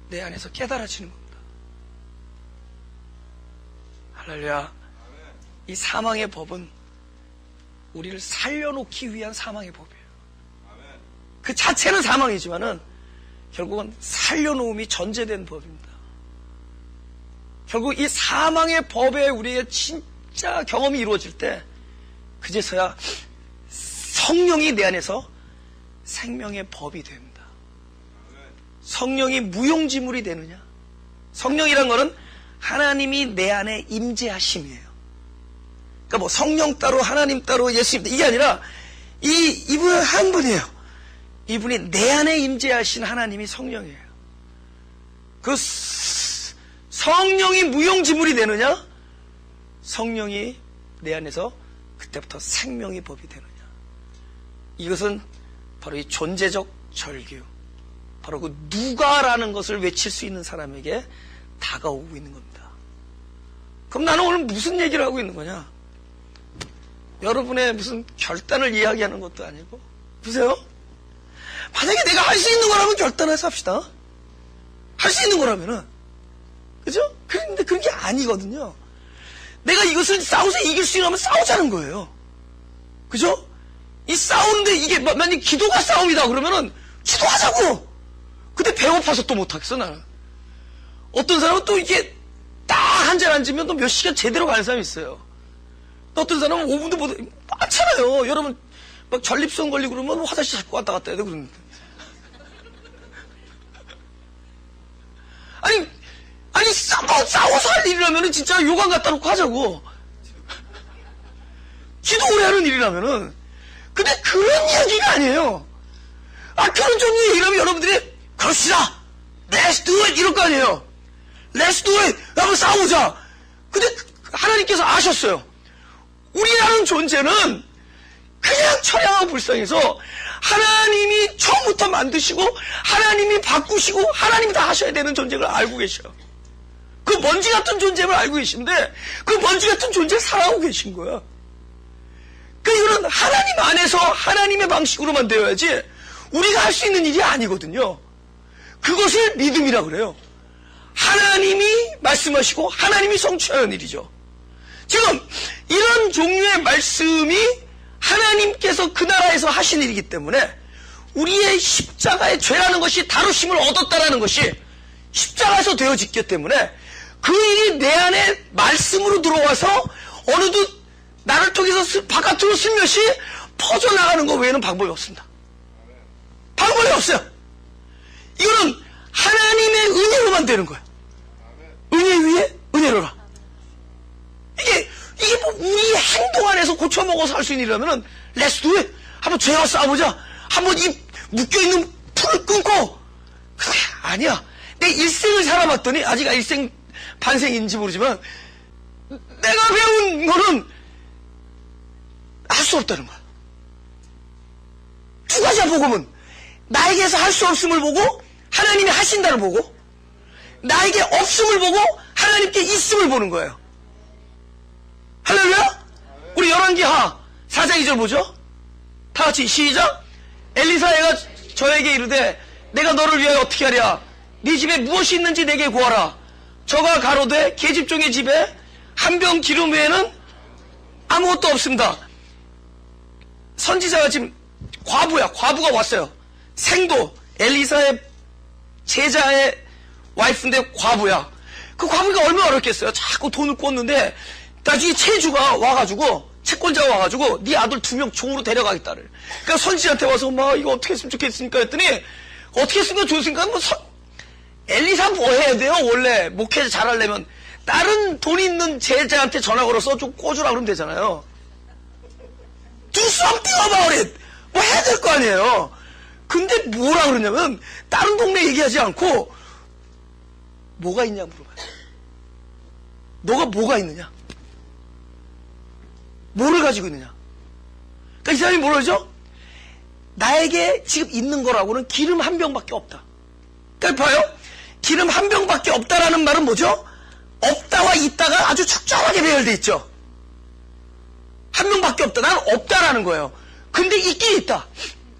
내 안에서 깨달아지는 겁니다. 할렐루야. 이 사망의 법은 우리를 살려놓기 위한 사망의 법이에요. 그 자체는 사망이지만은 결국은 살려놓음이 전제된 법입니다. 결국 이 사망의 법에 우리의 진짜 경험이 이루어질 때 그제서야 성령이 내 안에서 생명의 법이 됩니다. 성령이 무용지물이 되느냐? 성령이란 것은 하나님이 내 안에 임재하심이에요. 그러니까 뭐 성령 따로 하나님 따로 예수님 이게 아니라 이분은 한 분이에요. 이분이 내 안에 임재하신 하나님이 성령이에요. 그 성령이 무용지물이 되느냐? 성령이 내 안에서 그때부터 생명의 법이 되느냐? 이것은 바로 이 존재적 절규, 바로 그 누가라는 것을 외칠 수 있는 사람에게 다가오고 있는 겁니다. 그럼 나는 오늘 무슨 얘기를 하고 있는 거냐? 여러분의 무슨 결단을 이야기하는 것도 아니고, 보세요. 만약에 내가 할 수 있는 거라면 결단해서 합시다. 할 수 있는 거라면은 그죠? 그런데 그런 게 아니거든요. 내가 이것을 싸워서 이길 수 있으면 싸우자는 거예요. 그죠? 이 싸우는데 이게 만약 기도가 싸움이다 그러면은 기도하자고. 근데 배고파서 또 못하겠어 나는. 어떤 사람은 또 이게 딱 한 잔 앉으면 또 몇 시간 제대로 가는 사람이 있어요. 또 어떤 사람은 5분도 못 많잖아요. 여러분 막 전립선 걸리고 그러면 화장실 자꾸 왔다 갔다 해야 돼 그러는데. 아니 싸워서 할 일이라면은 진짜 요강 갖다 놓고 하자고. 기도 오래 하는 일이라면은. 근데 그런 이야기가 아니에요. 그런 종류의 얘기라면 여러분들이 그럽시다. Let's do it 이럴 거 아니에요. Let's do it. 한번 싸우자. 근데 하나님께서 아셨어요. 우리라는 존재는 그냥 처량하고 불쌍해서 하나님이 처음부터 만드시고 하나님이 바꾸시고 하나님이 다 하셔야 되는 존재를 알고 계셔요. 그 먼지 같은 존재를 알고 계신데 그 먼지 같은 존재를 살아가고 계신 거야. 이거는 하나님 안에서 하나님의 방식으로만 되어야지 우리가 할 수 있는 일이 아니거든요. 그것을 믿음이라고 그래요. 하나님이 말씀하시고 하나님이 성취하는 일이죠. 지금 이런 종류의 말씀이 하나님께서 그 나라에서 하신 일이기 때문에 우리의 십자가의 죄라는 것이 다루심을 얻었다라는 것이 십자가에서 되어졌기 때문에 그 일이 내 안에 말씀으로 들어와서 어느덧 나를 통해서 바깥으로 슬며시 퍼져나가는 것 외에는 방법이 없습니다. 방법이 없어요. 이거는 하나님의 은혜로만 되는 거예요. 은혜 위에 은혜로라. 이게 뭐 우리 행동 안에서 고쳐먹어서 할 수 있는 일이라면은 Let's do it. 한번 죄와 싸워보자. 한번 이 묶여있는 풀을 끊고. 그게 아니야. 내 일생을 살아봤더니 아직 일생 반생인지 모르지만 내가 배운 거는 할 수 없다는 거야. 두 가지야 복음은. 나에게서 할 수 없음을 보고 하나님이 하신다를 보고 나에게 없음을 보고 하나님께 있음을 보는 거예요. 할렐루야? 우리 열왕기하 4장 2절 보죠? 다 같이 시작. 엘리사가 저에게 이르되 내가 너를 위하여 어떻게 하랴? 네 집에 무엇이 있는지 내게 구하라. 저가 가로되 계집종의 집에 한 병 기름 외에는 아무것도 없습니다. 선지자가 지금 과부가 왔어요. 생도 엘리사의 제자의 와이프인데 과부야. 그 과부가 얼마나 어렵겠어요. 자꾸 돈을 꿨는데 나중에 채주가 와가지고 채권자가 와가지고 네 아들 2명 종으로 데려가겠다를. 그러니까 선지자한테 와서 막 이거 어떻게 했으면 좋겠습니까 했더니 어떻게 했으면 좋습니까? 엘리사 뭐 해야 돼요? 원래 목회자 잘하려면 다른 돈 있는 제자한테 전화 걸어서 좀 꿔주라 그러면 되잖아요. Do something about it. 뭐 해야 될 거 아니에요. 근데 뭐라 그러냐면 다른 동네 얘기하지 않고 뭐가 있냐 물어봐요. 너가 뭐가 있느냐? 뭐를 가지고 있느냐? 그러니까 이 사람이 뭐라 그러죠? 나에게 지금 있는 거라고는 기름 한 병밖에 없다. 그러니까 봐요. 기름 한 병밖에 없다라는 말은 뭐죠? 없다와 있다가 아주 적절하게 배열돼 있죠. 한 명밖에 없다. 난 없다라는 거예요. 근데 있긴 있다.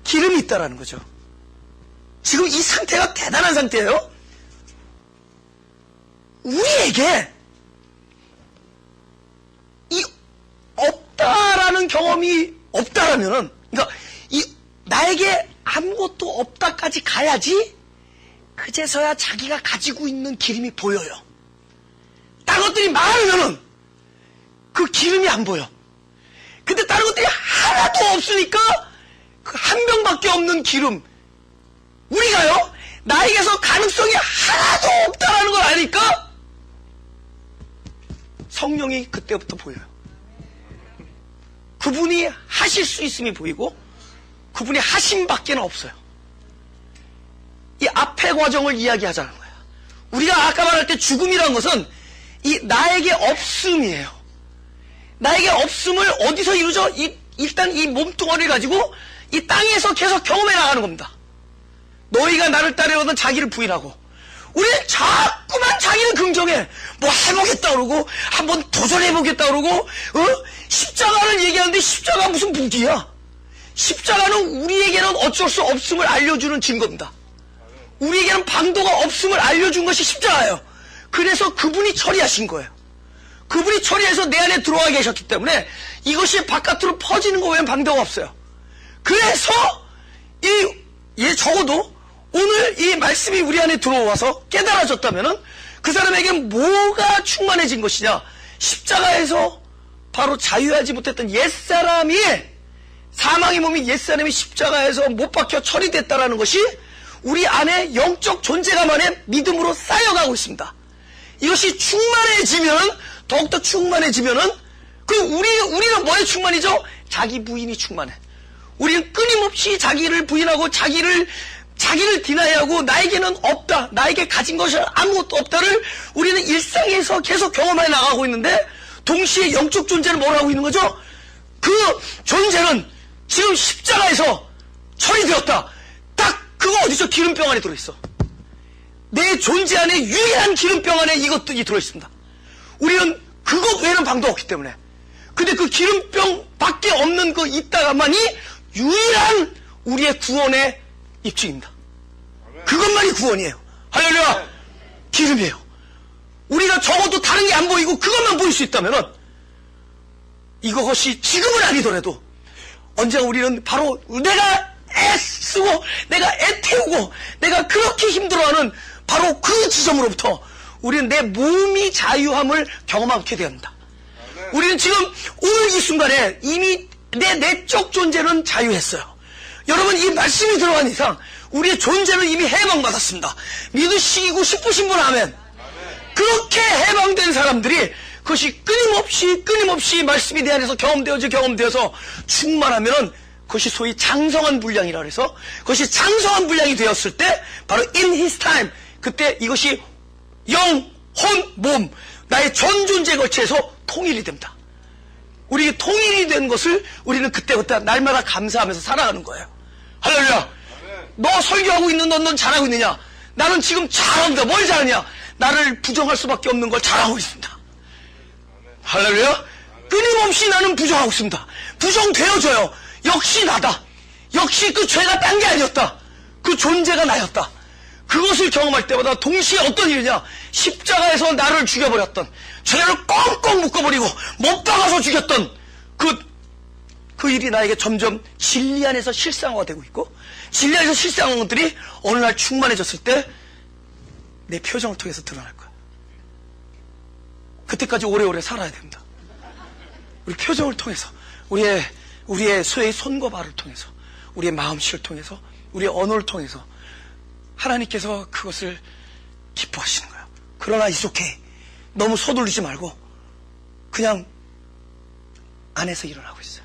기름이 있다라는 거죠. 지금 이 상태가 대단한 상태예요. 우리에게 이 없다라는 경험이 없다라면은, 그러니까 나에게 아무것도 없다까지 가야지 그제서야 자기가 가지고 있는 기름이 보여요. 다른 것들이 많으면은 그 기름이 안 보여. 근데 다른 것들이 하나도 없으니까 그 한 병밖에 없는 기름. 우리가요, 나에게서 가능성이 하나도 없다라는 걸 아니까 성령이 그때부터 보여요. 그분이 하실 수 있음이 보이고 그분이 하심 밖에는 없어요. 이 앞의 과정을 이야기하자는 거야. 우리가 아까 말할 때 죽음이라는 것은 이 나에게 없음이에요. 나에게 없음을 어디서 이루죠? 일단 이 몸뚱어리를 가지고 이 땅에서 계속 경험해 나가는 겁니다. 너희가 나를 따르거든 자기를 부인하고. 우리는 자꾸만 자기는 긍정해. 뭐 해보겠다 그러고 한번 도전해보겠다 그러고 십자가를 얘기하는데 십자가 무슨 무기야. 십자가는 우리에게는 어쩔 수 없음을 알려주는 증거입니다. 우리에게는 방도가 없음을 알려준 것이 십자가예요. 그래서 그분이 처리하신 거예요. 그분이 처리해서 내 안에 들어와 계셨기 때문에 이것이 바깥으로 퍼지는 거 외엔 방도가 없어요. 그래서 적어도 오늘 이 말씀이 우리 안에 들어와서 깨달아졌다면은 그 사람에게 뭐가 충만해진 것이냐? 십자가에서 바로 자유하지 못했던 옛사람이, 사망의 몸이 옛사람이 십자가에서 못 박혀 처리됐다라는 것이 우리 안에 영적 존재감안에 믿음으로 쌓여가고 있습니다. 이것이 충만해지면, 더욱더 충만해지면은 우리는 뭐에 충만이죠? 자기 부인이 충만해. 우리는 끊임없이 자기를 부인하고 자기를 디나이하고 나에게는 없다, 나에게 가진 것이 아무것도 없다를 우리는 일상에서 계속 경험해 나가고 있는데, 동시에 영적 존재는 뭘 하고 있는 거죠? 그 존재는 지금 십자가에서 처리되었다. 딱 그거 어디서 기름병 안에 들어있어. 내 존재 안에 유일한 기름병 안에 이것들이 들어있습니다. 우리는 그것 외에는 방도가 없기 때문에. 근데 그 기름병 밖에 없는 그 있다가만이 유일한 우리의 구원의 입증입니다. 그것만이 구원이에요. 할렐루야. 기름이에요. 우리가 적어도 다른 게 안 보이고 그것만 보일 수 있다면은, 이것이 지금은 아니더라도 언젠가 우리는 바로 내가 애쓰고 내가 애태우고 내가 그렇게 힘들어하는 바로 그 지점으로부터 우리는 내 몸이 자유함을 경험하게 됩니다. 우리는 지금 오늘 이 순간에 이미 내 내적 존재는 자유했어요. 여러분, 이 말씀이 들어간 이상 우리의 존재는 이미 해방받았습니다. 믿으시고 싶으신 분 아멘. 그렇게 해방된 사람들이 그것이 끊임없이 말씀이 내 안에서 경험되어서 충만하면은 그것이 소위 장성한 분량이라 그래서, 그것이 장성한 분량이 되었을 때 바로 in his time, 그때 이것이 영, 혼, 몸, 나의 전 존재에 걸쳐서 통일이 됩니다. 우리 통일이 된 것을 우리는 그때그때 날마다 감사하면서 살아가는 거예요. 할렐루야. 너 설교하고 있는 넌 잘하고 있느냐? 나는 지금 잘한다. 뭘 잘하냐? 나를 부정할 수밖에 없는 걸 잘하고 있습니다. 할렐루야. 끊임없이 나는 부정하고 있습니다. 부정되어져요. 역시 나다. 역시 그 죄가 딴 게 아니었다. 그 존재가 나였다. 그것을 경험할 때마다 동시에 어떤 일이냐? 십자가에서 나를 죽여버렸던, 죄를 꽁꽁 묶어버리고 못 박아서 죽였던 그 일이 나에게 점점 진리 안에서 실상화가 되고 있고, 진리 안에서 실상한 것들이 어느 날 충만해졌을 때 내 표정을 통해서 드러날 거야. 그때까지 오래오래 살아야 됩니다. 우리 표정을 통해서, 우리의 소의 손과 발을 통해서, 우리의 마음씨를 통해서, 우리의 언어를 통해서 하나님께서 그것을 기뻐하시는 거예요. 그러나 it's okay. 너무 서두르지 말고 그냥 안에서 일어나고 있어요.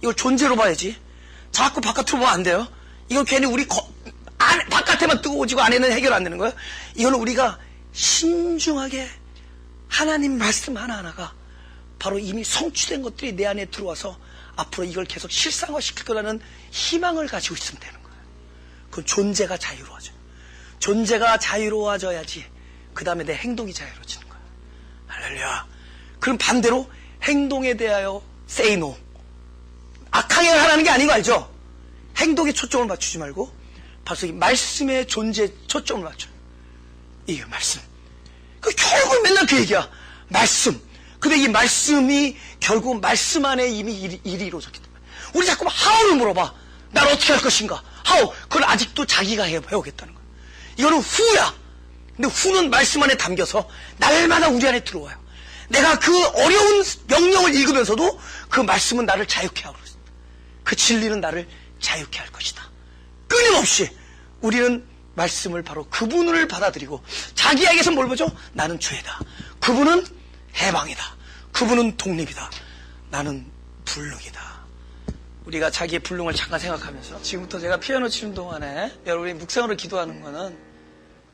이걸 존재로 봐야지. 자꾸 바깥으로 보면 안 돼요. 이건 괜히 우리 바깥에만 뜨거워지고 안에는 해결 안 되는 거예요. 이거는 우리가 신중하게 하나님 말씀 하나하나가 바로 이미 성취된 것들이 내 안에 들어와서 앞으로 이걸 계속 실상화시킬 거라는 희망을 가지고 있으면 되는 거예요. 그건 존재가 자유로워져요. 존재가 자유로워져야지 그 다음에 내 행동이 자유로워지는 거예요. 할렐루야. 그럼 반대로 행동에 대하여 say no. 악하게 하라는 게 아닌 거 알죠? 행동에 초점을 맞추지 말고 바로 이 말씀의 존재에 초점을 맞춰요. 이게 말씀. 결국 맨날 그 얘기야. 말씀. 근데 이 말씀이 결국 말씀 안에 이미 일이 이루어졌기 때문에 우리 자꾸 how를 물어봐. 날 어떻게 할 것인가? how. 그걸 아직도 자기가 해오겠다는 거야. 이거는 후야. 근데 후는 말씀 안에 담겨서 날마다 우리 안에 들어와요. 내가 그 어려운 명령을 읽으면서도 그 말씀은 나를 자유케 하고 있습니다. 그 진리는 나를 자유케 할 것이다. 끊임없이 우리는 말씀을 바로 그분을 받아들이고 자기에게서 뭘 보죠? 나는 죄다. 그분은 해방이다. 그분은 독립이다. 나는 불능이다. 우리가 자기의 불능을 잠깐 생각하면서 지금부터 제가 피아노 치는 동안에 여러분이 묵상으로 기도하는 거는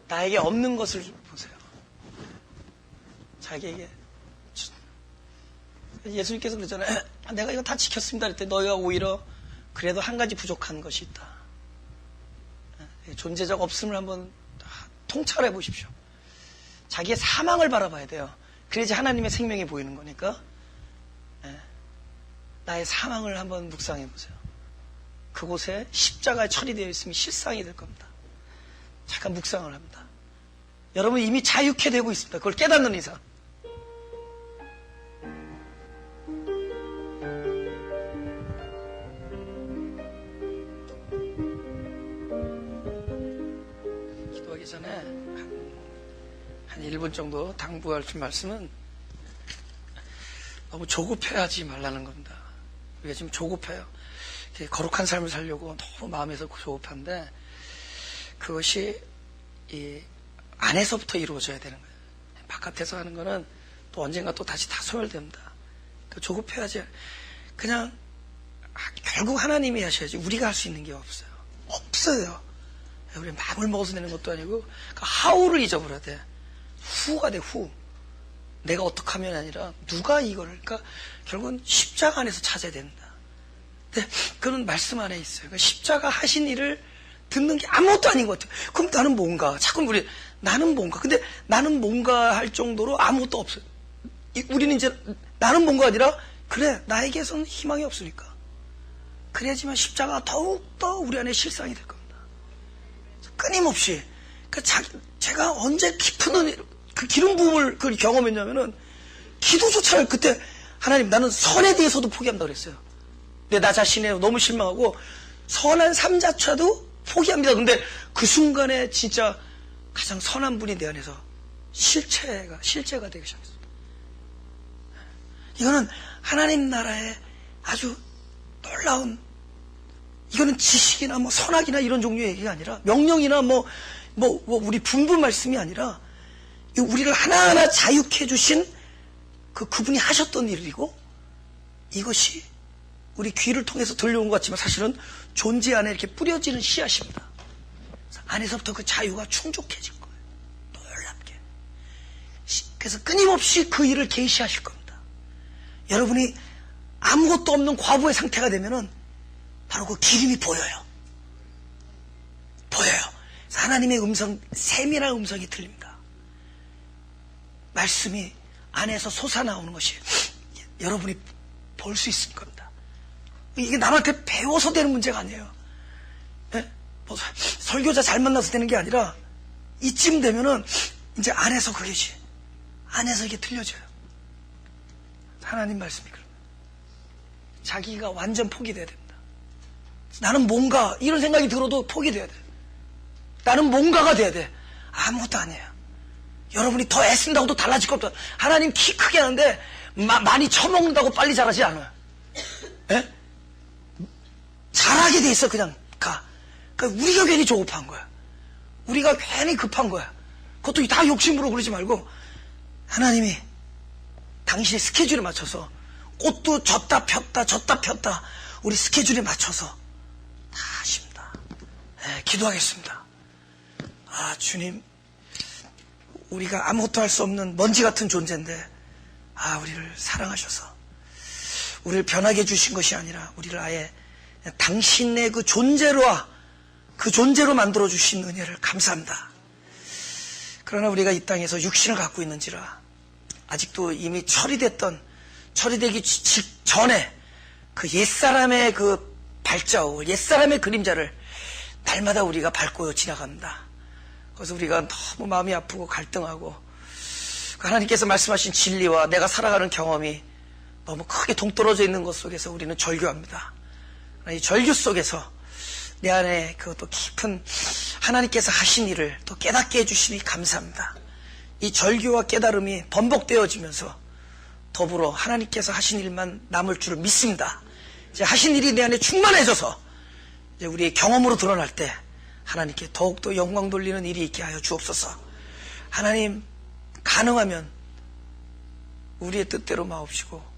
나에게 없는 것을 보세요. 자기에게. 예수님께서 그러잖아요. 내가 이거 다 지켰습니다. 그럴 때 너희가 오히려 그래도 한 가지 부족한 것이 있다. 존재적 없음을 한번 통찰해 보십시오. 자기의 사망을 바라봐야 돼요. 그래야지 하나님의 생명이 보이는 거니까. 나의 사망을 한번 묵상해 보세요. 그곳에 십자가에 처리되어 있으면 실상이 될 겁니다. 잠깐 묵상을 합니다. 여러분 이미 자유케 되고 있습니다. 그걸 깨닫는 이상. 기도하기 전에 한 1분 정도 당부할 말씀은 너무 조급해하지 말라는 겁니다. 우리가 지금 조급해요. 거룩한 삶을 살려고 너무 마음에서 조급한데 그것이 이 안에서부터 이루어져야 되는 거예요. 바깥에서 하는 거는 또 언젠가 또 다시 다 소멸됩니다. 조급해하지 그냥 결국 하나님이 하셔야지 우리가 할 수 있는 게 없어요. 없어요. 우리 마음을 먹어서 내는 것도 아니고 하우를 잊어버려야 돼. 후가 돼. 후. 내가 어떻게 하면 아니라 누가 이걸 그러니까 결국은 십자가 안에서 찾아야 된다. 근데 그런 말씀 안에 있어요. 그러니까 십자가 하신 일을 듣는 게 아무것도 아닌 것 같아요. 그럼 나는 뭔가 자꾸 우리 나는 뭔가 근데 나는 뭔가 할 정도로 아무것도 없어요. 우리는 이제 나는 뭔가 아니라 그래 나에게서는 희망이 없으니까 그래야지만 십자가가 더욱더 우리 안에 실상이 될 겁니다. 끊임없이 그러니까 제가 언제 깊은 그 기름 부음을 그걸 경험했냐면은 기도조차를 그때 하나님 나는 선에 대해서도 포기한다 그랬어요. 근데 나 자신에 너무 실망하고 선한 삶자차도 포기합니다. 근데 그 순간에 진짜 가장 선한 분이 내 안에서 실체가 되기 시작했습니다. 이거는 하나님 나라의 아주 놀라운 이거는 지식이나 뭐 선악이나 이런 종류의 얘기가 아니라 명령이나 뭐 우리 분부 말씀이 아니라 우리를 하나하나 자유케 해주신 그분이 하셨던 일이고 이것이 우리 귀를 통해서 들려온 것 같지만 사실은 존재 안에 이렇게 뿌려지는 씨앗입니다. 안에서부터 그 자유가 충족해질 거예요. 놀랍게. 그래서 끊임없이 그 일을 계시하실 겁니다. 여러분이 아무것도 없는 과부의 상태가 되면은 바로 그 기름이 보여요. 보여요. 하나님의 음성, 세밀한 음성이 들립니다. 말씀이 안에서 솟아나오는 것이 여러분이 볼 수 있을 겁니다. 이게 남한테 배워서 되는 문제가 아니에요. 네? 뭐 설교자 잘 만나서 되는 게 아니라 이쯤 되면은 이제 안에서 그것이 안에서 이게 들려져요. 하나님 말씀이 그런 거예요. 자기가 완전 포기돼야 됩니다. 나는 뭔가 이런 생각이 들어도 포기돼야 돼. 나는 뭔가가 돼야 돼. 아무것도 아니에요. 여러분이 더 애쓴다고도 달라질 것 없다. 하나님 키 크게 하는데 많이 처먹는다고 빨리 자라지 않아요. 예? 잘하게 돼 있어 그냥 가. 그러니까 우리가 괜히 조급한 거야. 우리가 괜히 급한 거야. 그것도 다 욕심으로 그러지 말고 하나님이 당신의 스케줄에 맞춰서 꽃도 졌다 폈다 우리 스케줄에 맞춰서 다 하십니다. 예, 기도하겠습니다. 아 주님 우리가 아무것도 할 수 없는 먼지 같은 존재인데 우리를 사랑하셔서 우리를 변하게 해주신 것이 아니라 우리를 아예 당신의 그 존재로 만들어주신 은혜를 감사합니다. 그러나 우리가 이 땅에서 육신을 갖고 있는지라 아직도 이미 처리되기 직전에 그 옛사람의 그 발자국, 옛사람의 그림자를 날마다 우리가 밟고 지나갑니다. 그래서 우리가 너무 마음이 아프고 갈등하고 하나님께서 말씀하신 진리와 내가 살아가는 경험이 너무 크게 동떨어져 있는 것 속에서 우리는 절규합니다. 이 절규 속에서 내 안에 그것도 깊은 하나님께서 하신 일을 또 깨닫게 해주시니 감사합니다. 이 절규와 깨달음이 번복되어지면서 더불어 하나님께서 하신 일만 남을 줄을 믿습니다. 이제 하신 일이 내 안에 충만해져서 이제 우리의 경험으로 드러날 때 하나님께 더욱더 영광 돌리는 일이 있게 하여 주옵소서. 하나님 가능하면 우리의 뜻대로 마옵시고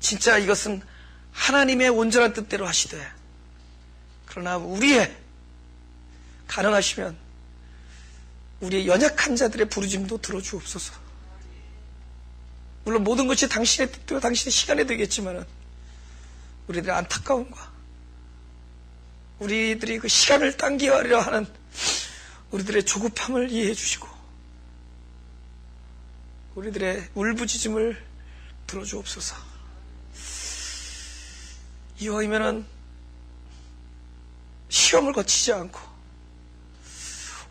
진짜 이것은 하나님의 온전한 뜻대로 하시되 그러나 우리의 가능하시면 우리의 연약한 자들의 부르짐도 들어주옵소서. 물론 모든 것이 당신의 뜻대로 당신의 시간에 되겠지만 우리들의 안타까움과 우리들이 그 시간을 당기하려 하는 우리들의 조급함을 이해해 주시고 우리들의 울부짖음을 들어주옵소서. 이왕이면은 시험을 거치지 않고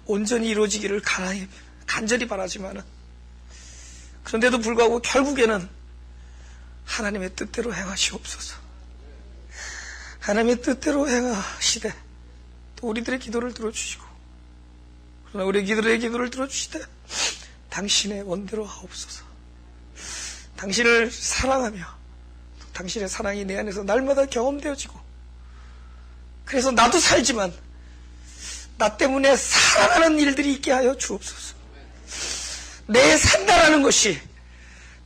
온전히 이루어지기를 간절히 바라지만은, 그런데도 불구하고 결국에는 하나님의 뜻대로 행하시옵소서. 하나님의 뜻대로 행하시되 또 우리들의 기도를 들어주시고, 그러나 우리의 기도를 들어주시되 당신의 원대로 하옵소서. 당신을 사랑하며 또 당신의 사랑이 내 안에서 날마다 경험되어지고, 그래서 나도 살지만 나 때문에 살아가는 일들이 있게 하여 주옵소서. 내 산다라는 것이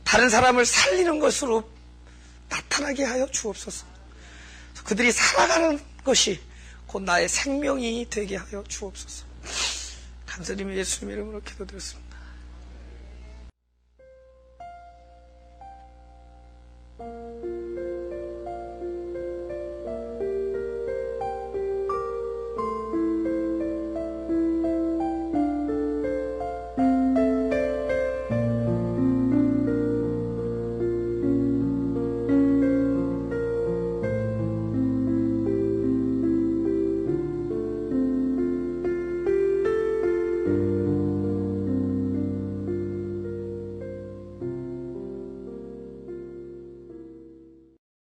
다른 사람을 살리는 것으로 나타나게 하여 주옵소서. 그들이 살아가는 것이 곧 나의 생명이 되게 하여 주옵소서. 감사드리며 예수님 이름으로 기도드렸습니다.